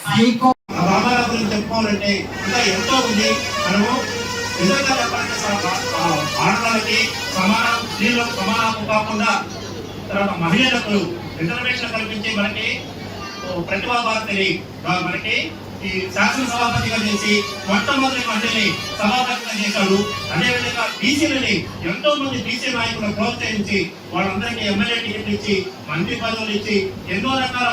సైకో
గురించి చెప్పుకోవాలంటే ఇంకా ఎంతో ఉంది. మనము నిజంగా చెప్పాలంటే ఆడవాళ్ళకి సమానం, స్త్రీలకు సమానం కాకుండా తర్వాత మహిళలకు రిజర్వేషన్ కల్పించి మనకి ప్రతిభా భారతిని మనకి ఈ శాసనసభాపతిగా చేసి మొట్టమొదటి మహిళని సభాపతిగా చేశాడు. అదేవిధంగా బీసీలని ఎంతో మంది బీసీ నాయకులను ప్రోత్సహించి వాళ్ళందరికీ ఎమ్మెల్యే టికెట్ ఇచ్చి, మంత్రి పదవులు ఇచ్చి, ఎన్నో రకాల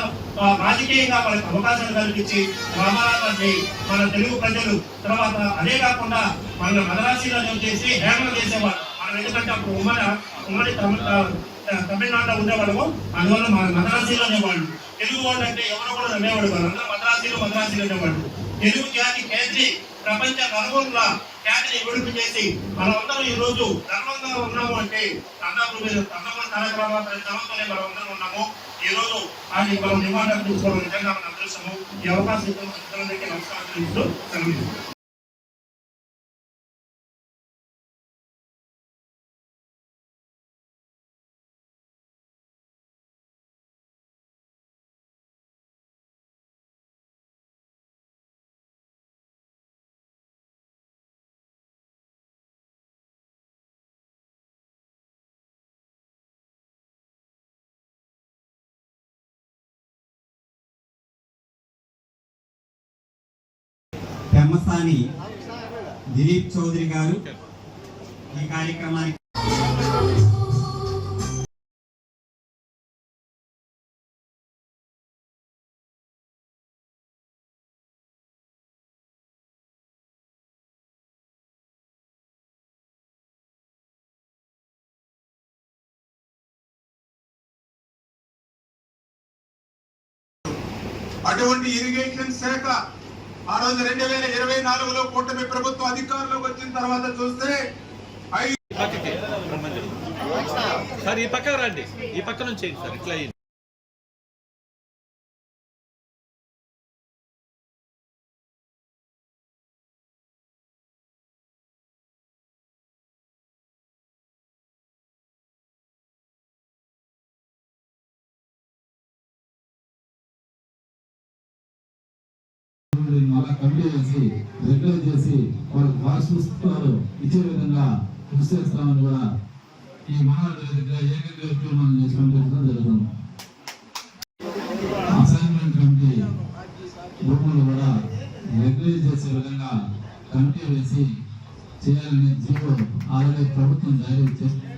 రాజకీయంగా వాళ్ళకి అవకాశాలు కల్పించి రామారావుని మన తెలుగు ప్రజలు తర్వాత అదే కాకుండా మన మదరాశీలో చేసి హేమలు చేసేవాళ్ళు. మనం ఎందుకంటే అప్పుడు ఉమ్మడి తమిళనాడులో ఉండేవాళ్ళము, అందువల్ల మన మదరాశీలో అనేవాళ్ళు. తెలుగు వాళ్ళు అంటే ఎవరో కూడా నమ్మేవాడు కాదు, అందరూ మద్రాసీలు అనేవాళ్ళు. తెలుగు జాతి ఖ్యాతిని ప్రపంచ నలుగురుల ఖ్యాతిని విడుపు చేసి మనమందరం ఈ రోజు గర్వంగా ఉన్నాము అంటే అన్నమూరి తారక రామారావు తమతోనే మనం అందరం ఉన్నాము. ఈ రోజు ఆయన మనం నివారణ తీసుకోవడం నిజంగా మన అదృష్టము. ఈ అవకాశం ఇద్దరికి నమస్కారం ఇస్తూ సెలవు.
బ్రహ్మస్థాని దిలీప్ చౌదరి గారు ఈ కార్యక్రమానికి
అటువంటి ఇరిగేషన్ శాఖ ఆ రోజు 2024లో కూటమి ప్రభుత్వం అధికారంలోకి వచ్చిన తర్వాత చూస్తే
సార్ ఈ పక్క రండి, ఈ పక్క నుంచి సార్ ఇట్లా
అలా కమిటీ చేసి రెగ్యులర్ చేసి వాళ్ళకి భాషలు ఇచ్చే విధంగా కృషి చేస్తామని కూడా ఈ మహారాజు ఏకైక తీర్మానం చేసి పంపించడం జరుగుతుంది. అసైన్మెంట్ కమిటీ భూములు కూడా రెగ్యులర్ చేసే విధంగా కమిటీ వేసి చేయాలని జీవో ఆల్రెడీ ప్రభుత్వం జారీ చేస్తుంది.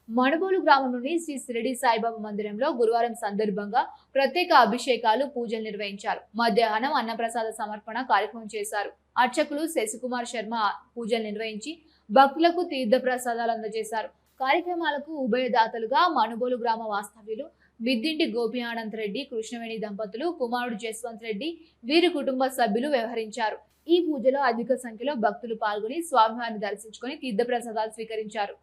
మణుబోలు గ్రామం నుండి శ్రీ షిరిడి సాయిబాబా మందిరంలో గురువారం సందర్భంగా ప్రత్యేక అభిషేకాలు, పూజలు నిర్వహించారు. మధ్యాహ్నం అన్నప్రసాద సమర్పణ కార్యక్రమం చేశారు. అర్చకులు శశికుమార్ శర్మ పూజలు నిర్వహించి భక్తులకు తీర్థ ప్రసాదాలు అందజేశారు. కార్యక్రమాలకు ఉభయదాతలుగా మణుబోలు గ్రామ వాస్తవ్యులు మిద్దింటి గోపి ఆనంద్ రెడ్డి, కృష్ణవేణి దంపతులు, కుమారుడు జస్వంత్ రెడ్డి, వీరి కుటుంబ సభ్యులు వ్యవహరించారు. ఈ పూజలో అధిక సంఖ్యలో భక్తులు పాల్గొని స్వామివారిని దర్శించుకొని తీర్థ ప్రసాదాలు స్వీకరించారు.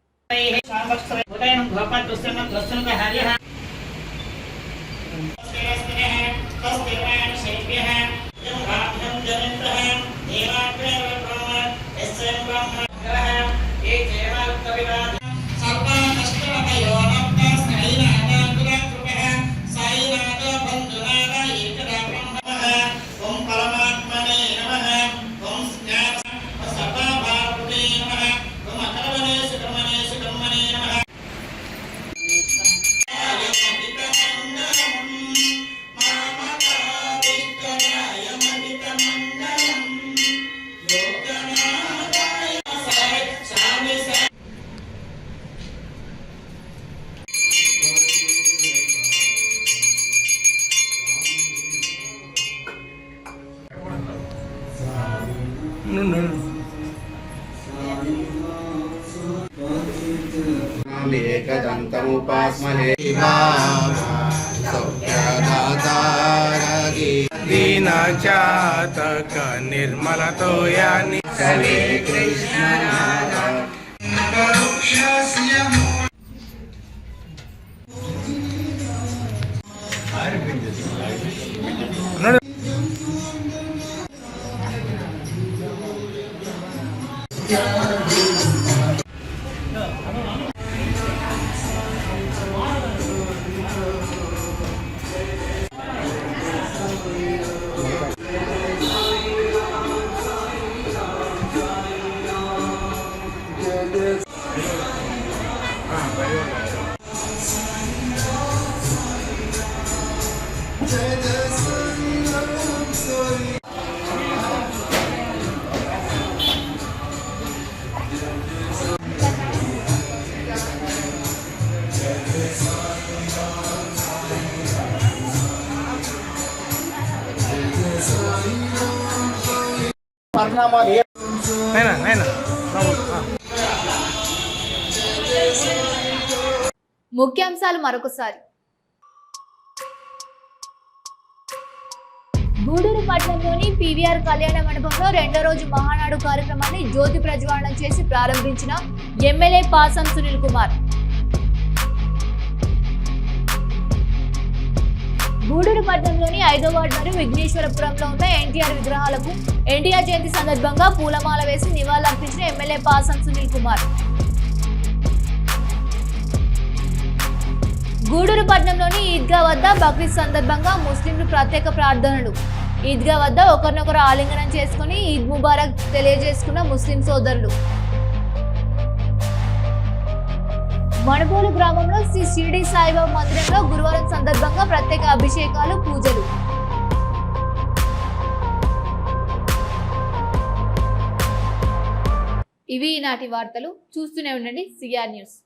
एकदन्तमुपास्महे दीनजातक निर्मलतो यानि हरे कृष्ण
ముఖ్యాంశాలు మరొకసారి. గూడూరు పట్టణంలోని పీవీఆర్ కళ్యాణ మండపంలో రెండో రోజు మహానాడు కార్యక్రమాన్ని జ్యోతి ప్రజ్వాలన చేసి ప్రారంభించిన ఎమ్మెల్యే పాసం సునీల్ కుమార్. గూడూరు పట్టణంలోని 5వ వార్డు మరియు విఘ్నేశ్వరపురంలో ఉన్న ఎన్టీఆర్ విగ్రహాలకు ఎన్టీఆర్ జయంతి సందర్భంగా పూలమాల వేసి నివాళులర్పించిన ఎమ్మెల్యే పాసం సునీల్ కుమార్. గూడూరు పట్టణంలోని ఈద్గా వద్ద బక్రీద్ సందర్భంగా ముస్లింలు ప్రత్యేక ప్రార్థనలు. ఈద్గా వద్ద ఒకరినొకరు ఆలింగనం చేసుకుని ఈద్ ముబారక్ తెలియజేసుకున్న ముస్లిం సోదరులు. మణబోలు గ్రామంలో శ్రీ షిరిడి సాయిబాబా మందిరంలో గురువారం సందర్భంగా ప్రత్యేక అభిషేకాలు, పూజలు. ఇవి ఈనాటి వార్తలు. చూస్తూనే ఉండండి సిఆర్ న్యూస్.